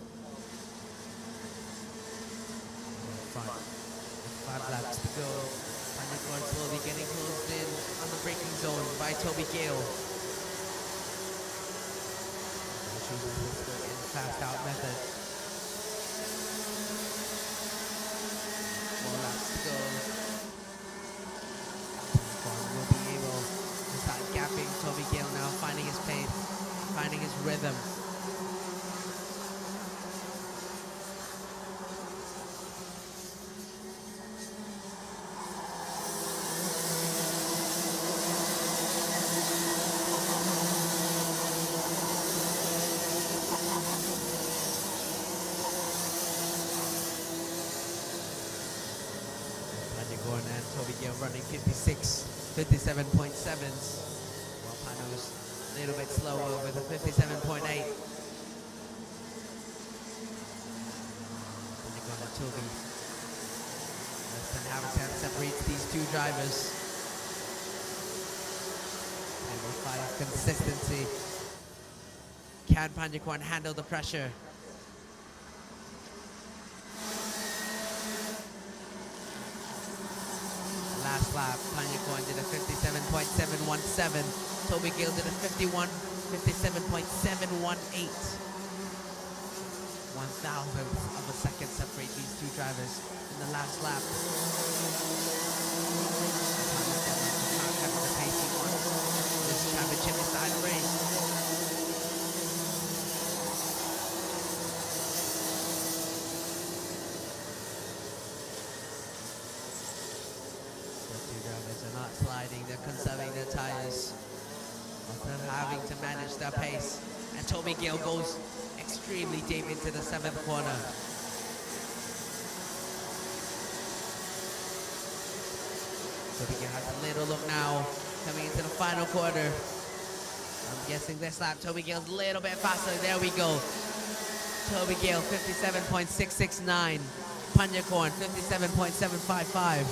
Front. 5 laps to go. Panyakon slowly getting closed in on the braking zone by Toby Gale. In fast out method. 4 laps to go. Will be able to start gapping Toby Gale now, finding his pace. Gordon and Toby Gill running 57.7s. While Pano's a little bit slower with a 57.8. Gordon and Toby. Less than half a second separates these two drivers. And they fight consistency. Can Panjakorn handle the pressure? Last lap, Panjakorn did a 57.717. Toby Gill did a 57.718. 1,000th of a second separate these two drivers in the last lap. The pace he wants. This championship is time race. Not sliding, they're conserving their tires, they're having to manage their pace. And Toby Gill goes extremely deep into the 7th corner. Toby Gill has a little look now, coming into the final quarter. I'm guessing this lap, Toby Gill's a little bit faster. There we go. Toby Gill, 57.669. Panjakorn, 57.755.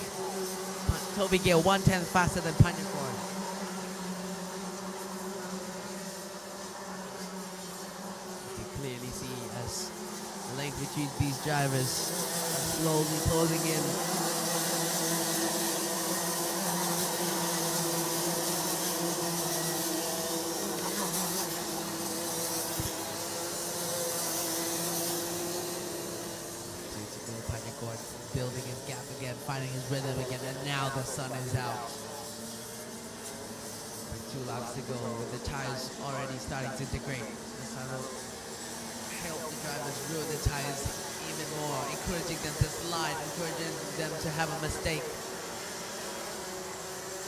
Toby Gill 1/10 faster than Panjakorn. You can clearly see as the length between these drivers slowly closing in. Panjakorn building his gap again, finding his rhythm again, and now the sun is out. With 2 laps to go, with the tires already starting to degrade. The sun will help the drivers ruin the tires even more, encouraging them to slide, encouraging them to have a mistake.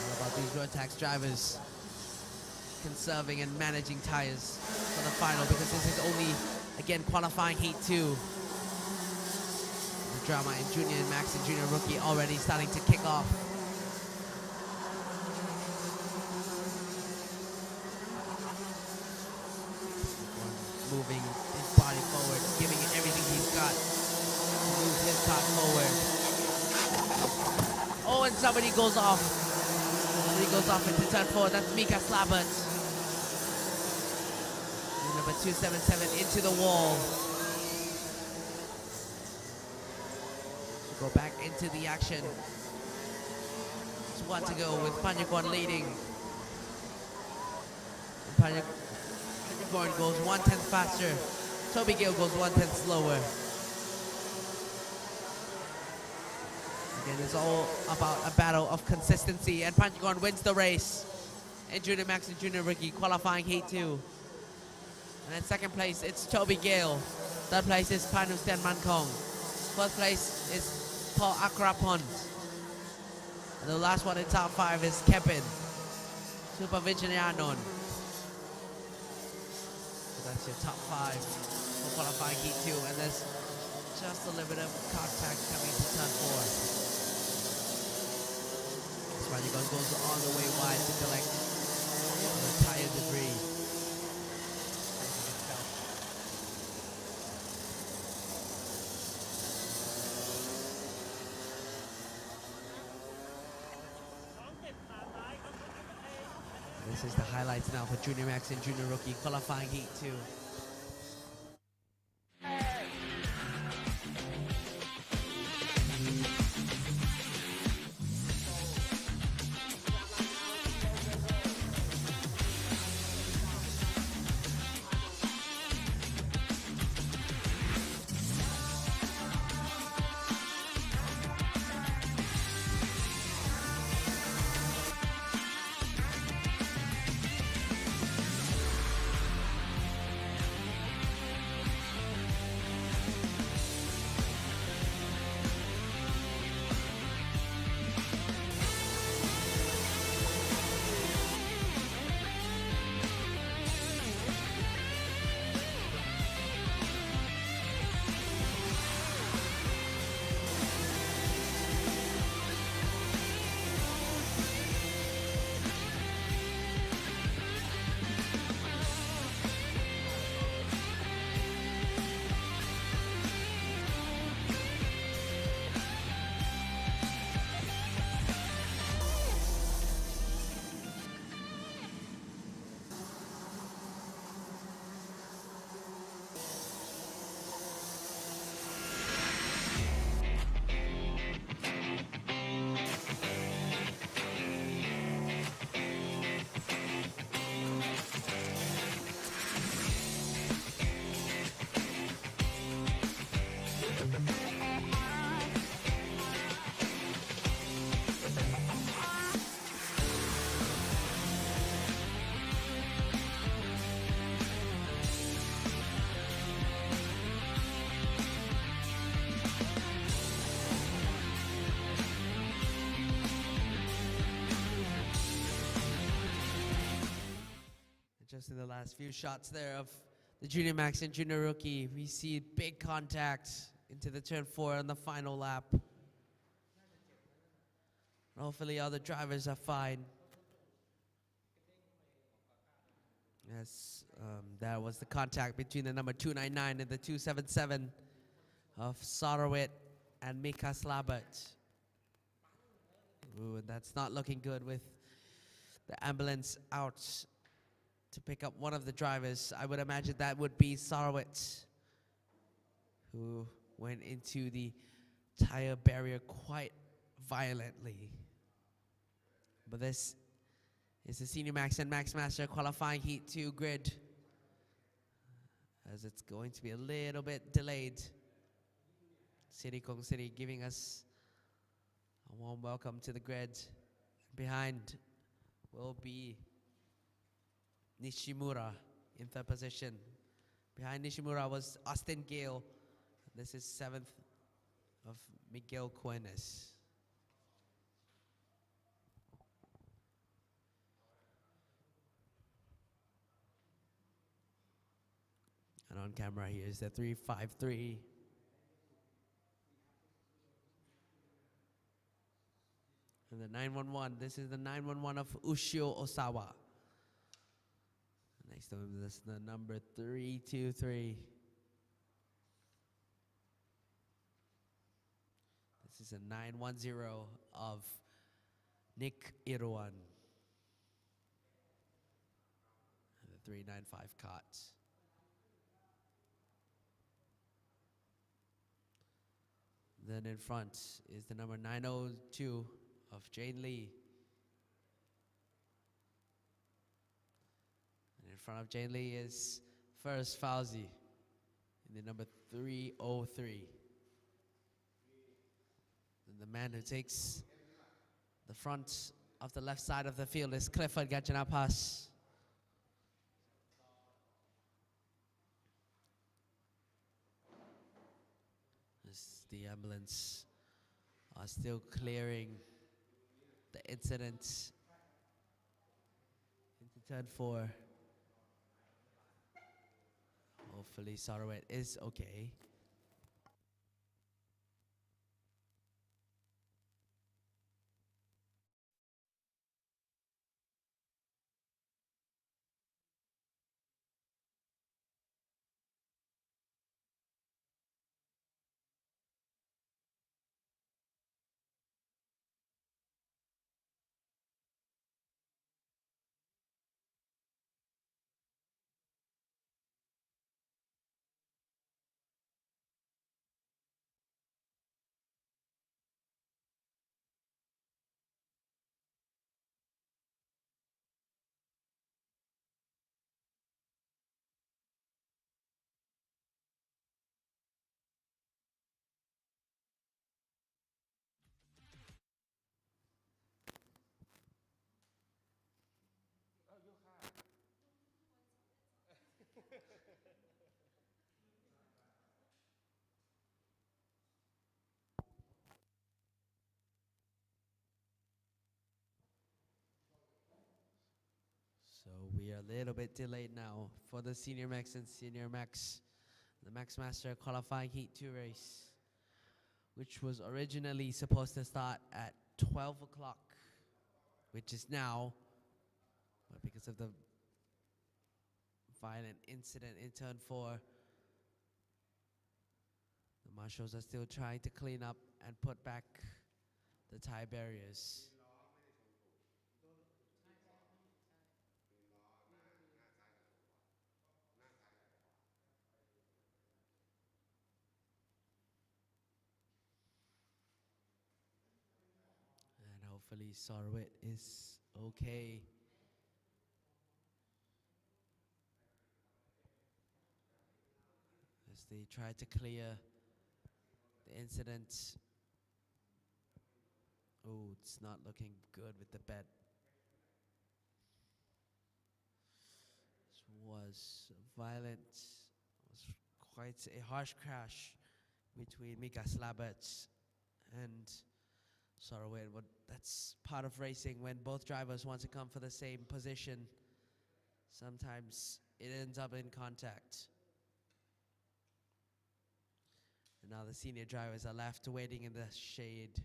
All about these road tax drivers conserving and managing tires for the final, because this is only, again, qualifying heat 2. Drama in junior and max and junior rookie already starting to kick off. Moving his body forward, giving it everything he's got. Moves his car forward. Oh, and somebody goes off. Somebody goes off into turn 4. That's Mika Slabert. Number 277 into the wall. Go back into the action. Just 1 to go with Panjakorn leading. Panjakorn goes 1/10 faster. Toby Gill goes 1/10 slower. Again, it's all about a battle of consistency, and Panjakorn wins the race in junior max and junior rookie qualifying heat 2. And in second place, it's Toby Gill. Third place is Panustan Mankong. Fourth place is Paul Akrapon. And the last one in top 5 is Kepin Supervigianon. So that's your top 5 for qualifying heat 2. And there's just a little bit of contact coming to turn 4. This Panjakorn goes all the way wide to collect the tire debris. This is the highlights now for junior max and junior rookie qualifying heat 2. Just in the last few shots there of the Junior Max and Junior Rookie, we see big contact into the turn 4 on the final lap. Hopefully all the drivers are fine. Yes, that was the contact between the number 299 and the 277 of Sarowit and Mika Slabert. Ooh, and that's not looking good with the ambulance out to pick up one of the drivers. I would imagine that would be Sarowit, who went into the tire barrier quite violently. But this is the Senior Max and Max Master qualifying Heat 2 grid, as it's going to be a little bit delayed. City Kong City giving us a warm welcome to the grid. Behind will be Nishimura in third position. Behind Nishimura was Austin Gale. This is 7th of Miguel Cuenes. And on camera here is the 353. And the 911, this is the 911 of Ushio Osawa. Next to him, this is the number 323. This is a 910 of Nick Irwan. And the 395 cot. Then in front is the number 902 of Jane Lee. And in front of Jane Lee is Ferris Fauzi in the number 303. And the man who takes the front of the left side of the field is Clifford Gachanapas. As the ambulance are still clearing the incident into turn 4. Hopefully Sarowit is okay. So we are a little bit delayed now for the Senior Max and Senior Max, the Max Master qualifying Heat 2 race, which was originally supposed to start at 12 o'clock, which is now, but because of the violent incident in turn 4, the marshals are still trying to clean up and put back the tie barriers. And hopefully Sarowit is okay. As they try to clear The incident, oh, it's not looking good with the bet. This was violent, it was quite a harsh crash between Mika Slaberts and Soroway, but that's part of racing when both drivers want to come for the same position. Sometimes it ends up in contact. And now the senior drivers are left waiting in the shade.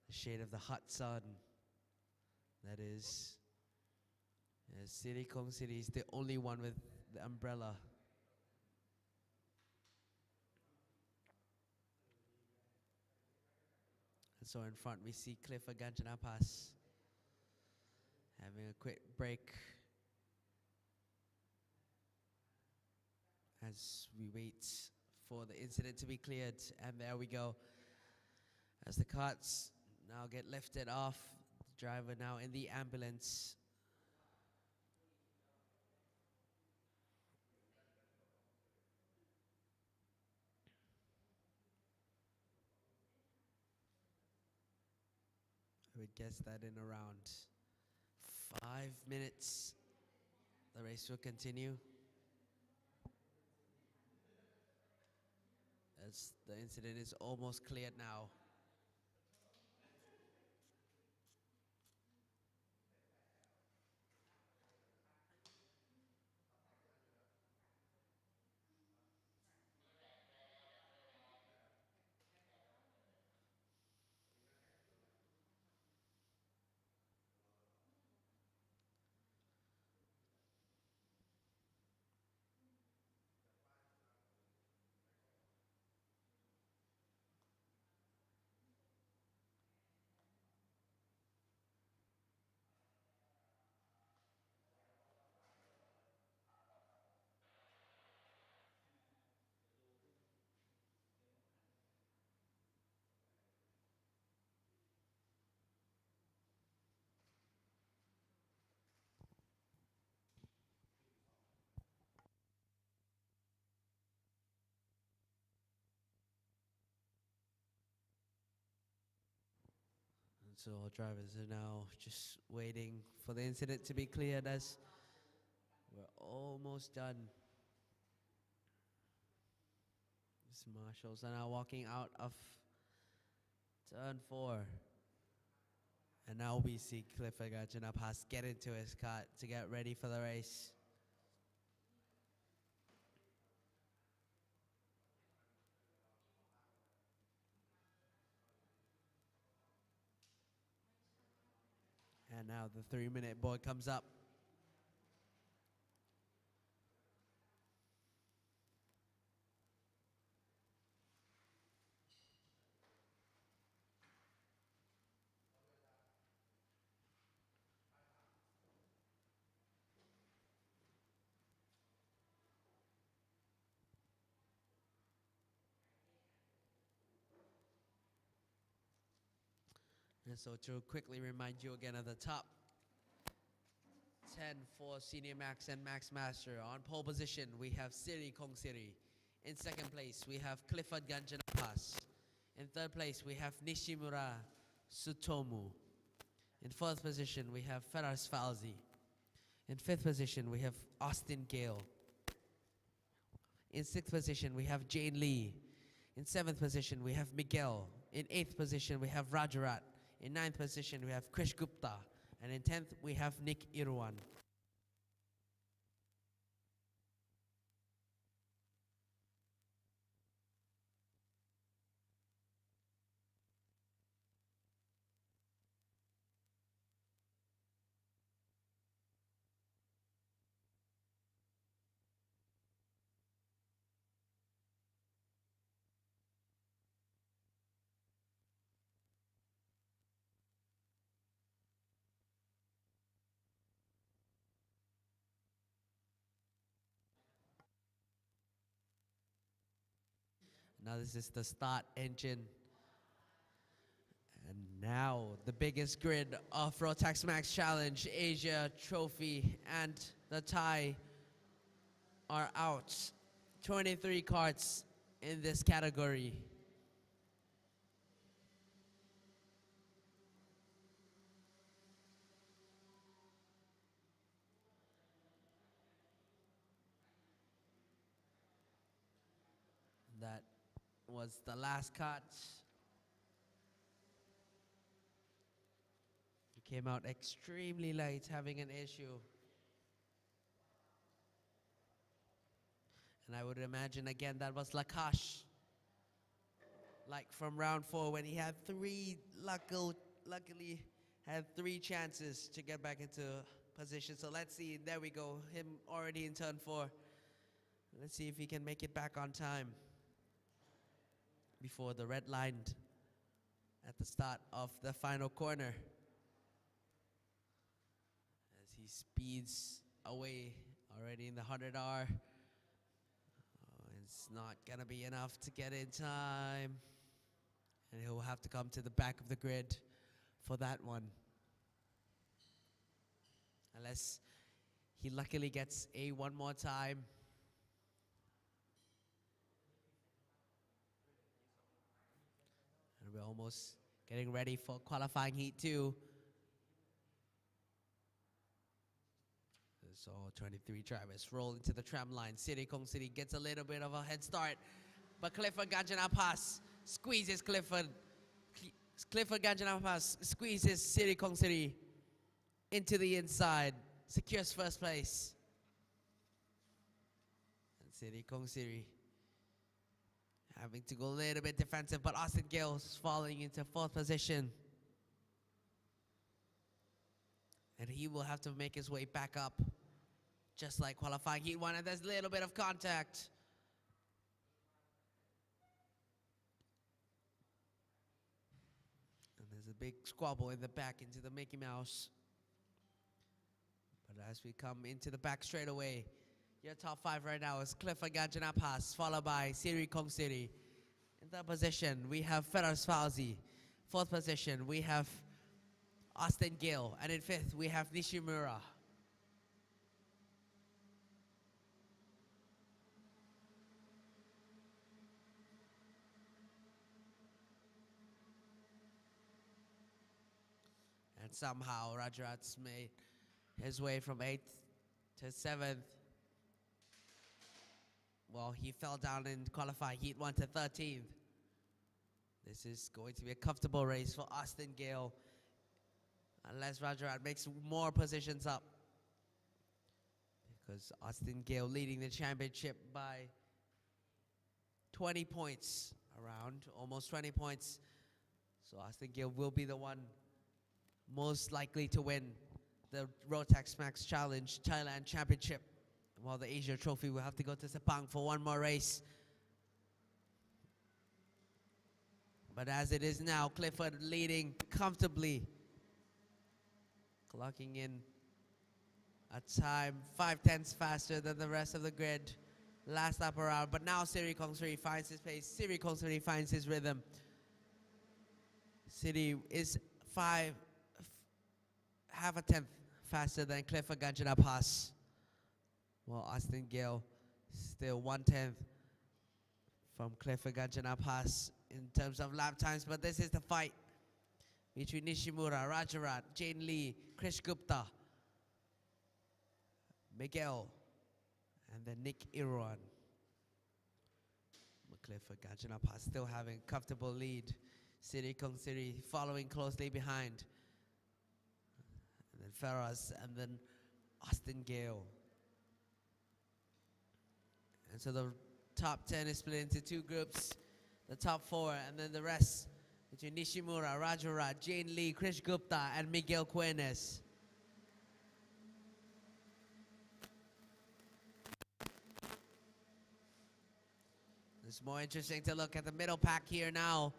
The shade of the hot sun. That is, City Kong City is the only one with the umbrella. And so in front we see Clifford Ganjanapas having a quick break as we wait for the incident to be cleared. And there we go. As the carts now get lifted off, the driver now in the ambulance. I would guess that in around 5 minutes, the race will continue. As the incident is almost cleared now. And so our drivers are now just waiting for the incident to be cleared as we're almost done. These marshals are now walking out of turn 4. And now we see Clifford Gajanapas get into his car to get ready for the race. And now the 3-minute board comes up. And so to quickly remind you again of the top 10 for Senior Max and Max Master. On pole position, we have Siri Kong Siri. In second place, we have Clifford Ganjanapas. In third place, we have Nishimura Sutomu. In fourth position, we have Ferraz Falzi. In fifth position, we have Austin Gale. In sixth position, we have Jane Lee. In seventh position, we have Miguel. In eighth position, we have Rajarat. In ninth position, we have Krish Gupta. And in 10th, we have Nick Irwan. Now this is the start engine. And now the biggest grid of Rotax Max Challenge, Asia Trophy, and the tie are out. 23 cards in this category. That was the last cut. He came out extremely late, having an issue. And I would imagine again that was Lakash. Like from round 4 when he had luckily had 3 chances to get back into position. So let's see, there we go, him already in turn 4. Let's see if he can make it back on time before the red line at the start of the final corner. As he speeds away already in the 100R. It's not gonna be enough to get in time. And he'll have to come to the back of the grid for that one. Unless he luckily gets a one more time. And we're almost getting ready for qualifying heat 2. So 23 drivers roll into the tram line. City Kong City gets a little bit of a head start. But Clifford Ganjanapas squeezes Clifford. Clifford Ganjanapas squeezes City Kong City into the inside. Secures first place. And City Kong City having to go a little bit defensive, but Austin Gale's falling into 4th position. And he will have to make his way back up, just like qualifying heat 1, and there's a little bit of contact. And there's a big squabble in the back into the Mickey Mouse. But as we come into the back straight away, your top 5 right now is Clifford Ganjanapas, followed by Siri Kong City. In 3rd position, we have Ferris Fauzi. 4th position, we have Austin Gale. And in 5th, we have Nishimura. And somehow Rajarat's made his way from 8th to 7th. Well, he fell down in qualifying heat 1 to 13th. This is going to be a comfortable race for Austin Gale, unless Rajarat makes more positions up. Because Austin Gale leading the championship by 20 points, around almost 20 points. So Austin Gale will be the one most likely to win the Rotax Max Challenge Thailand Championship, while the Asia Trophy will have to go to Sepang for one more race. But as it is now, Clifford leading comfortably, clocking in a time 5/10 faster than the rest of the grid last lap around. But now Siri Kong Siri finds his pace. Siri Kong Siri finds his rhythm. City is half a tenth faster than Clifford Ganjanapas, while Austin Gale still 1/10 from Clifford Ganjanapas in terms of lap times. But this is the fight between Nishimura, Rajarat, Jane Lee, Krish Gupta, Miguel, and then Nick Iruan. Clifford Ganjanapas still having comfortable lead. City Kong City following closely behind. And then Ferraz, and then Austin Gale. And so the top 10 is split into 2 groups. The top 4, and then the rest between Nishimura, Rajarat, Jane Lee, Krish Gupta, and Miguel Cuenes. It's more interesting to look at the middle pack here now.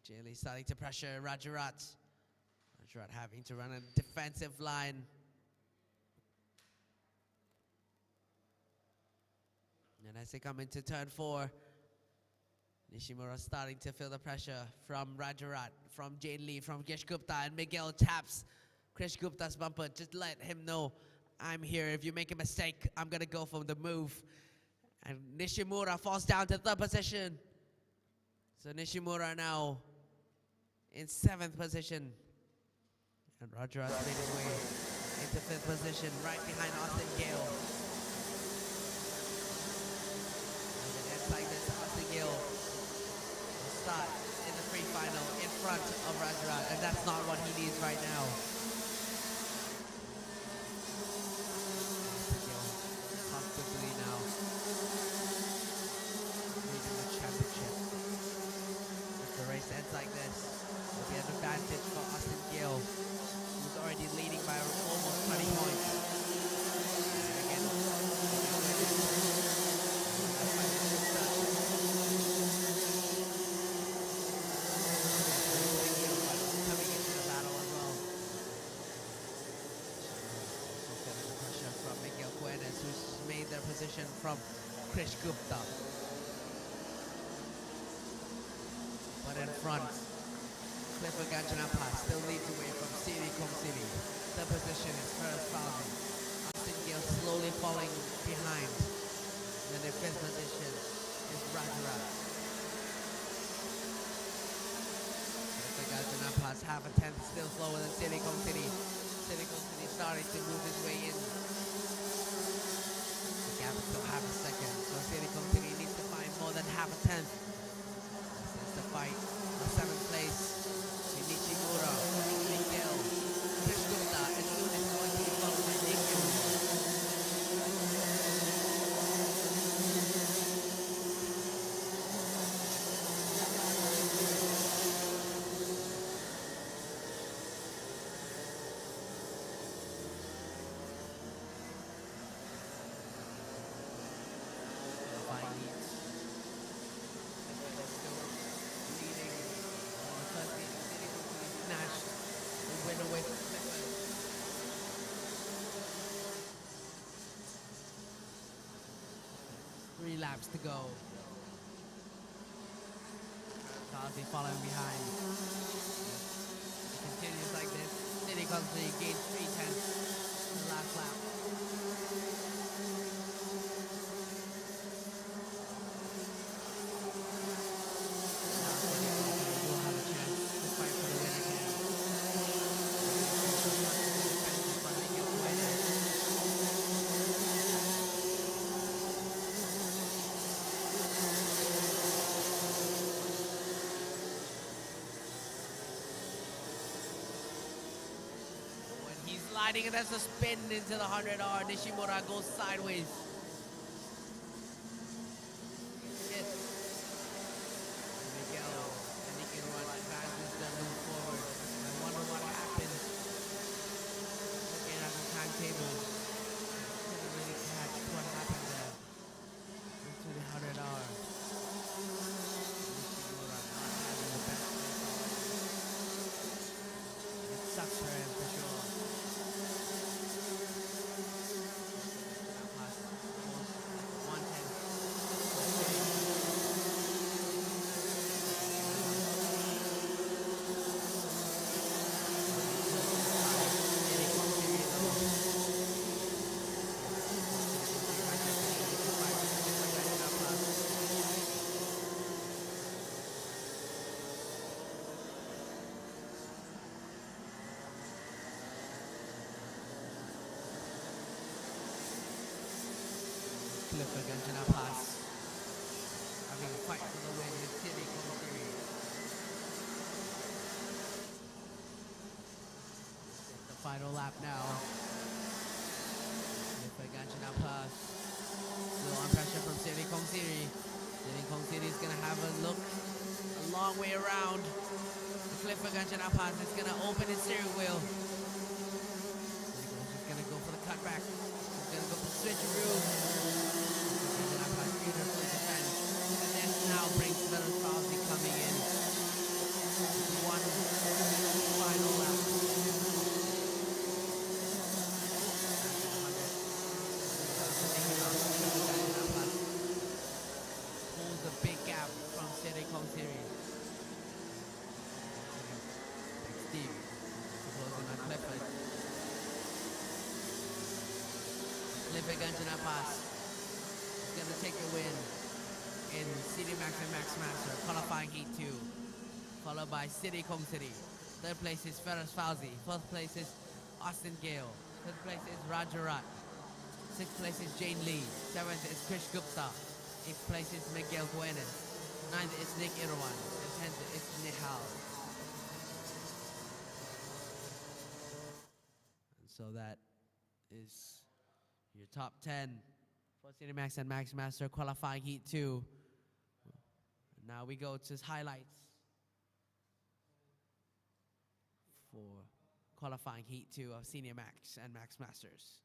Jane Lee starting to pressure Rajarat. Rajarat having to run a defensive line. And as they come into turn 4, Nishimura starting to feel the pressure from Rajarat, from Jane Lee, from Krish Gupta, and Miguel taps Krish Gupta's bumper. Just let him know, I'm here. If you make a mistake, I'm gonna go for the move. And Nishimura falls down to third position. So Nishimura now in 7th position. And Roger has made his way into 5th position, right behind Austin Gale. And it ends like this. Austin Gale will start in the free final in front of Rajarat, and that's not what he needs right now. Austin Gale comfortably now leading the championship. If the race ends like this, it'll be an advantage for Austin Gale, who's already leading by almost 20 points. And again, coming into the battle as well. Also feeling the pressure from Miguel Cuenes, who's made their position from Krish Gupta. But in front, Clifford Ganjanapa still leads away from Siri Komsiri. The position is first Falvey. Austin Gale slowly falling behind. Then in 5th position is Rajarat. Clifford Ganjanapa is half a tenth still slower than Siri Komsiri. Siri Komsiri starting to move his way in. The gap is still half a second, so Siri Komsiri needs to find more than half a tenth. This is the fight for 7th place. Nishimura, Miguel, Krish Gupta, and soon is going to be followed by Nikki. Away from Clifford. 3 laps to go. Falvey following behind. It continues like this. City Country gains 3/10 in the last lap. Now City Country will have a chance to fight for the win again. When he's sliding and has a spin into the 100R, Nishimura goes sideways. Miguel and he can run advances to move forward. I wonder what happened. Looking at the timetable, couldn't really catch what happened there. Into the 100R. Nishimura not having the best day. It sucks for him for sure. Clifford Ganjanapa having a fight for the win with Siri Komsiri. The final lap now. Clifford Ganjanapa still on pressure from Siri Komsiri. Siri Komsiri is going to have a look a long way around. Clifford Ganjanapa is going to open his steering wheel. He's going to go for the cutback. He's going to go for the switcheroo. Beautifully defend, and then now brings Falvey coming in. One final lap. Pulls a big gap from Siri Komsiri. Steve closing on Clifford. Max and Max Master, qualifying Heat 2, followed by City Kong City. Third place is Ferris Fauzi. Fourth place is Austin Gale. Fifth place is Rajarat. Sixth place is Jane Lee. Seventh is Krish Gupta. Eighth place is Miguel Guenes. Ninth is Nick Irwan. And 10th is Nihal. And so that is your top 10 for Senior Max and Max Master qualifying Heat 2. Now we go to highlights for qualifying Heat 2 of Senior Max and Max Masters.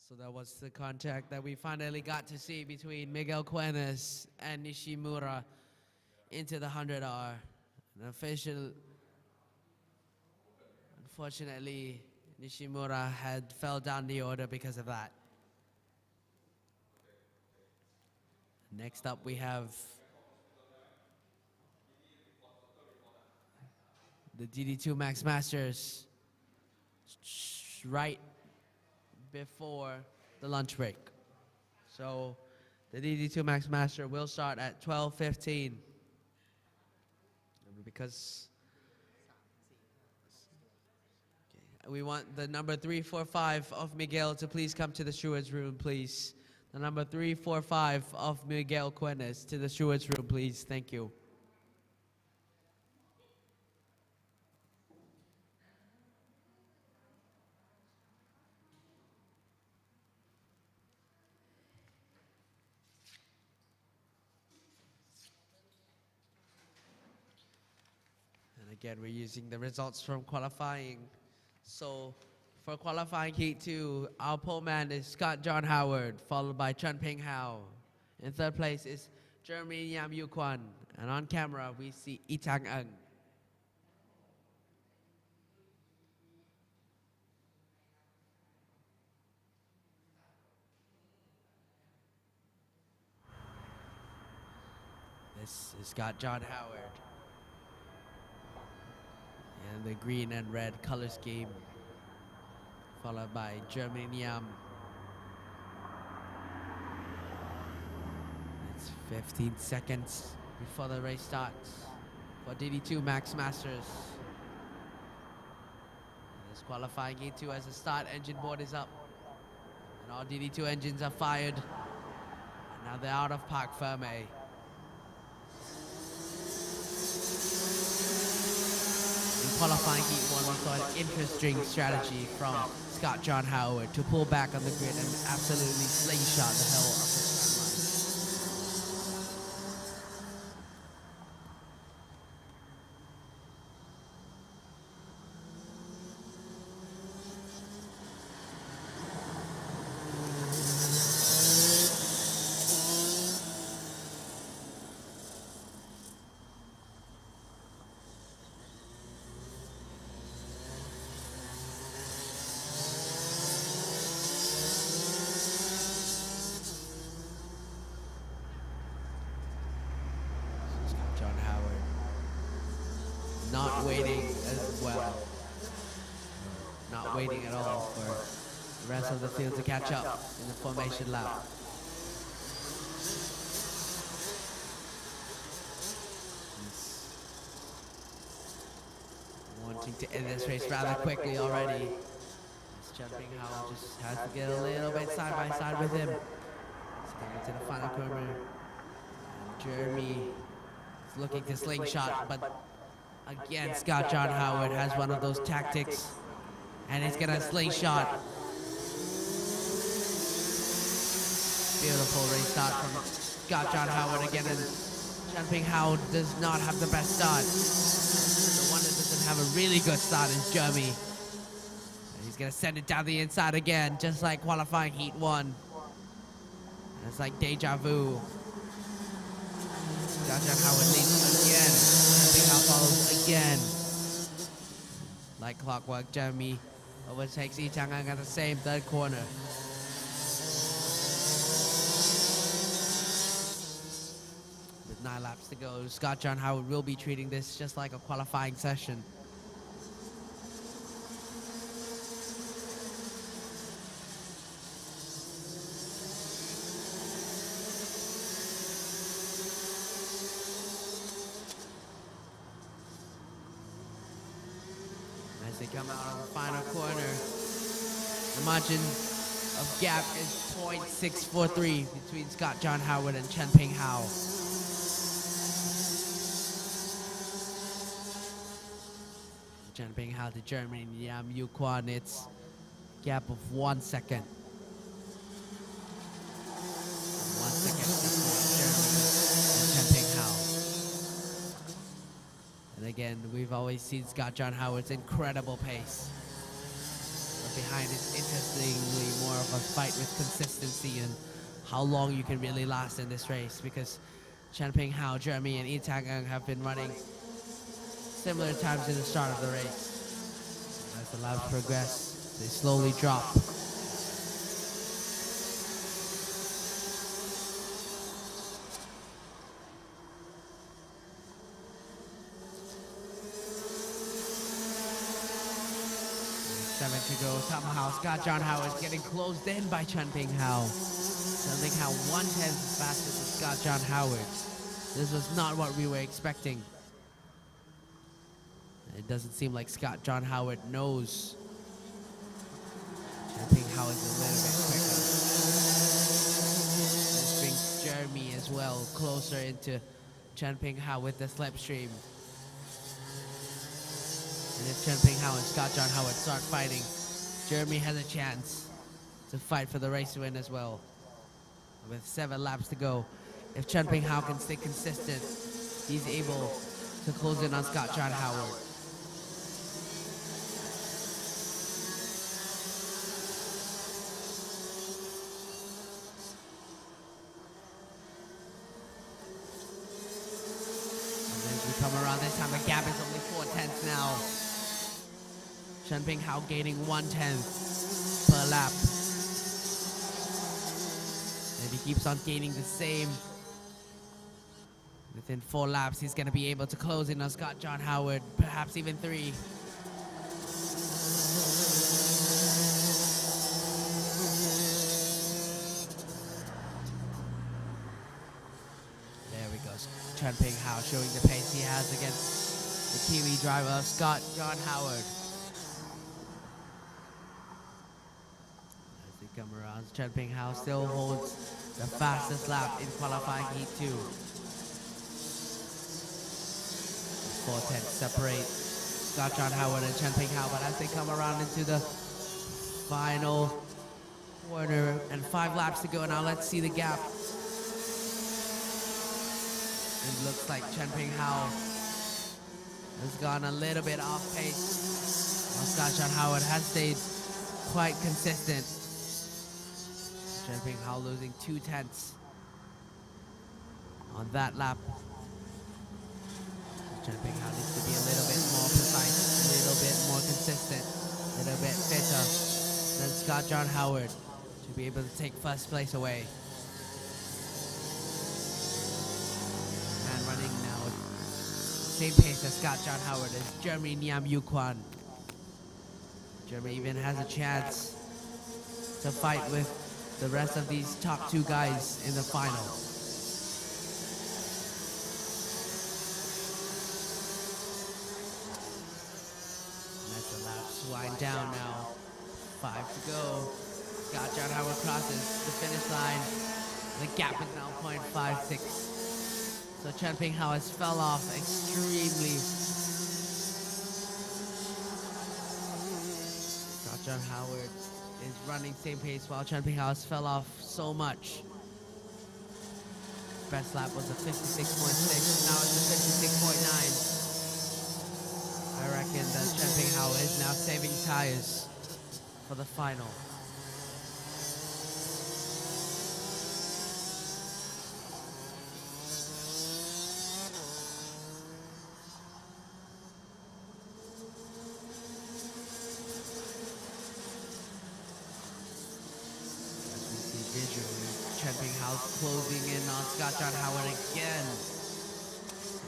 So that was the contact that we finally got to see between Miguel Cuenes and Nishimura into the 100R. An official, unfortunately, Nishimura had fell down the order because of that. Next up we have the DD2 Max Masters right before the lunch break. So the DD2 Max Master will start at 12:15 because we want the number 345 of Miguel to please come to the steward's room, please. The number 345 of Miguel Cuenes to the steward's room, please. Thank you. Again, we're using the results from qualifying. So for qualifying Heat 2, our pole man is Scott John Howard, followed by Chun Ping Hao. In third place is Jeremy Yam Yu Kwan. And on camera, we see Itang Ang. This is Scott John Howard. And the green and red color scheme, followed by Jeremy Yam. It's 15 seconds before the race starts for DD2 Max Masters. This qualifying E2 as the start engine board is up. And all DD2 engines are fired. And now they're out of park Ferme. Qualifying Heat 1, we saw an interesting strategy from Scott John Howard to pull back on the grid and absolutely slingshot the hell of the not waiting as well. Not waiting at all for the rest of the field to catch up in the formation lap. Wanting to end this race rather quickly already. Jumping Howell just has to get a little bit side by side with him. He's coming to the final corner. And Jeremy is looking to slingshot, but again, Scott John Howard has one of those tactics, and he's gonna slingshot. Beautiful race start from Scott John Howard again, and Jumping Howard does not have the best start. The one that doesn't have a really good start is Jeremy. He's gonna send it down the inside again, just like qualifying heat 1. It's like deja vu. Scott John Howard leads again. Jumping Howard follows again. Like clockwork, Jeremy overtakes Lee Chang-ang at the same third corner. With 9 laps to go, Scott John Howard will be treating this just like a qualifying session. As they come out of the final corner, the margin of gap is .643 between Scott John Howard and Chen Ping Hao. Chen Ping Hao to Germany, Yam Yu Kwan, it's gap of 1 second. 1 second between Germany and Chen Ping Hao. And again, we've always seen Scott John Howard's incredible pace. But behind it, interestingly, more of a fight with consistency and how long you can really last in this race, because Chen Ping Hao, Jeremy, and Lee Chang-ang have been running similar times in the start of the race. As the laps progress, they slowly drop. To go. Somehow Scott John Howard is getting closed in by Chen Ping Hao. Chen Ping Hao 1/10 as fast as Scott John Howard. This was not what we were expecting. It doesn't seem like Scott John Howard knows Chen Ping Hao is a little bit quicker. This brings Jeremy as well closer into Chen Ping Hao with the slipstream. And if Chen Ping Hao and Scott John Howard start fighting, Jeremy has a chance to fight for the race win as well. With 7 laps to go, if Chen Ping Hao can stay consistent, he's able to close in on Scott John Howard. And as we come around this time, the gap is only 4/10 now. Chen Ping Hao gaining 1/10 per lap. If he keeps on gaining the same, within 4 laps, he's going to be able to close in on Scott John Howard, perhaps even 3. There we go. Chen Ping Hao showing the pace he has against the Kiwi driver, Scott John Howard. Come around. Chen Ping Hao still holds the fastest lap in qualifying heat 2. 4/10 separate Scott John Howard and Chen Ping Hao, but as they come around into the final corner and 5 laps to go, now let's see the gap. It looks like Chen Ping Hao has gone a little bit off pace, while Scott John Howard has stayed quite consistent. Chen Ping Hao losing 2/10 on that lap. Chen Ping Hao needs to be a little bit more precise, a little bit more consistent, a little bit fitter than Scott John Howard to be able to take first place away. And running now same pace as Scott John Howard as Jeremy Niam Yu Kwan. Jeremy even has a chance to fight with the rest of these top two guys in the final. That's the laps wind down now. 5 to go. Scott John Howard crosses the finish line. The gap is now 0.56. So Chen Ping Hao has fell off extremely. Scott John Howard is running same pace while Chen Ping Hao has fell off so much. Best lap was a 56.6, now it's a 56.9. I reckon that Chen Ping Hao is now saving tires for the final. Chen Ping Hao closing in on Scott John Howard again.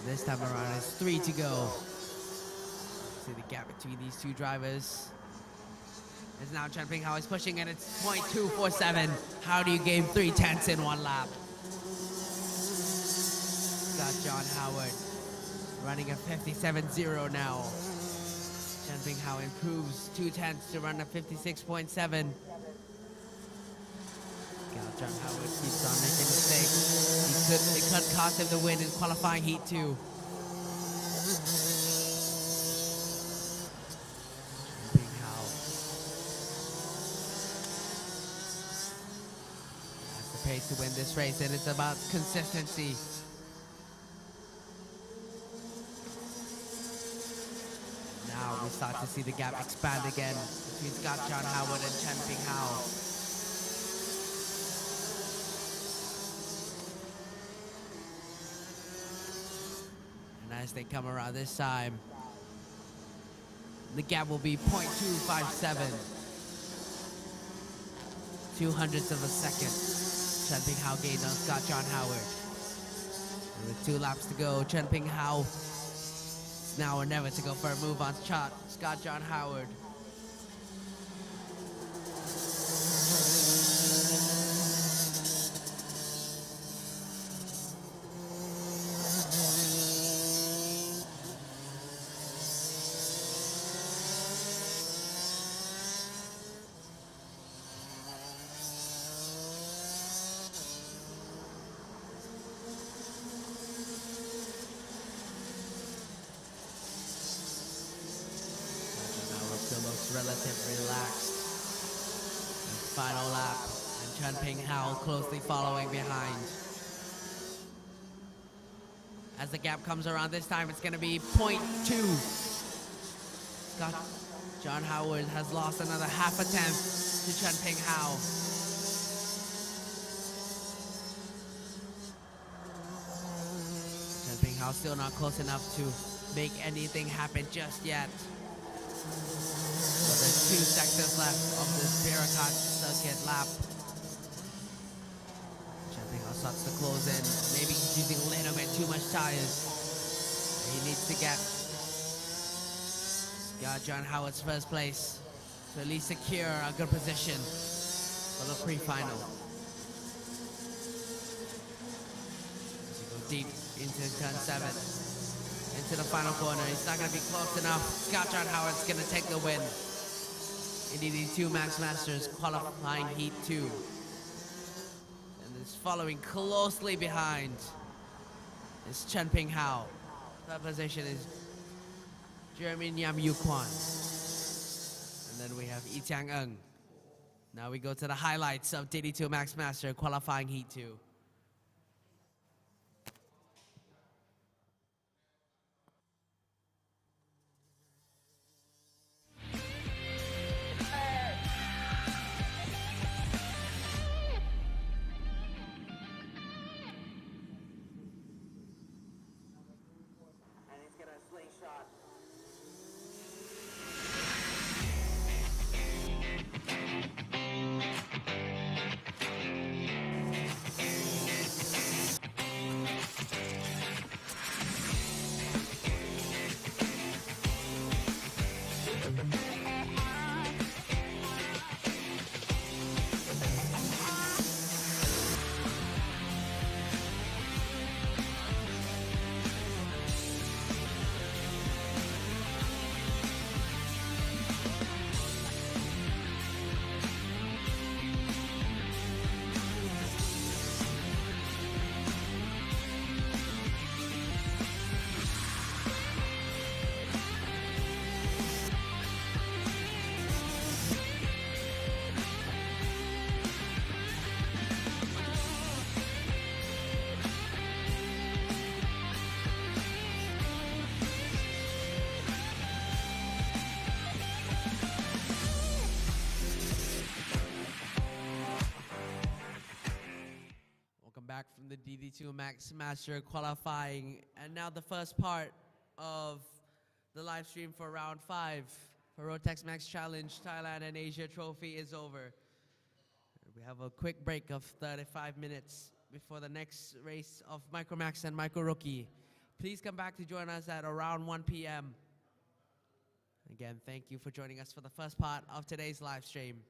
This time around, it's 3 to go. See the gap between these two drivers. As now Chen Ping Hao is pushing and it's 0.247. How do you gain 3/10 in one lap? Scott John Howard running a 57.0 now. Chen Ping Hao improves 2/10 to run a 56.7. John Howard keeps on making mistakes. It could cost him the win in qualifying heat 2. Big Hao has the pace to win this race, and it's about consistency. Now we start to see the gap expand again between Scott John Howard and Chen Ping Hao. As they come around this time, the gap will be 0.257. 0.02 of a second. Chen Ping Hao gained on Scott John Howard. And with 2 laps to go, Chen Ping Hao is now or never to go for a move on Scott John Howard. Relatively relaxed. And final lap, and Chen Ping Hao closely following behind. As the gap comes around this time, it's going to be 0.2. Scott John Howard has lost another half a tenth to Chen Ping Hao. Chen Ping Hao still not close enough to make anything happen just yet. So there's 2 sectors left of this BRCAT circuit lap. Chen Ping Hao starts to close in. Maybe he's using a little bit too much tires. He needs to get Scott John Howard's first place to at least secure a good position for the pre-final. As you go deep into turn 7. Into the final corner. He's not going to be close enough. Scott John Howard's going to take the win in DD2 Max Masters qualifying heat 2. And is following closely behind is Chen Ping Hao. Third position is Jeremy Niam Yu Kwan. And then we have Yi Tiang Eng. Now we go to the highlights of DD2 Max Master qualifying heat 2. GT2 Max Master qualifying. And now the first part of the live stream for round 5 for Rotax Max Challenge Thailand and Asia Trophy is over. We have a quick break of 35 minutes before the next race of Micromax and Micro Rookie. Please come back to join us at around 1 p.m. Again, thank you for joining us for the first part of today's live stream.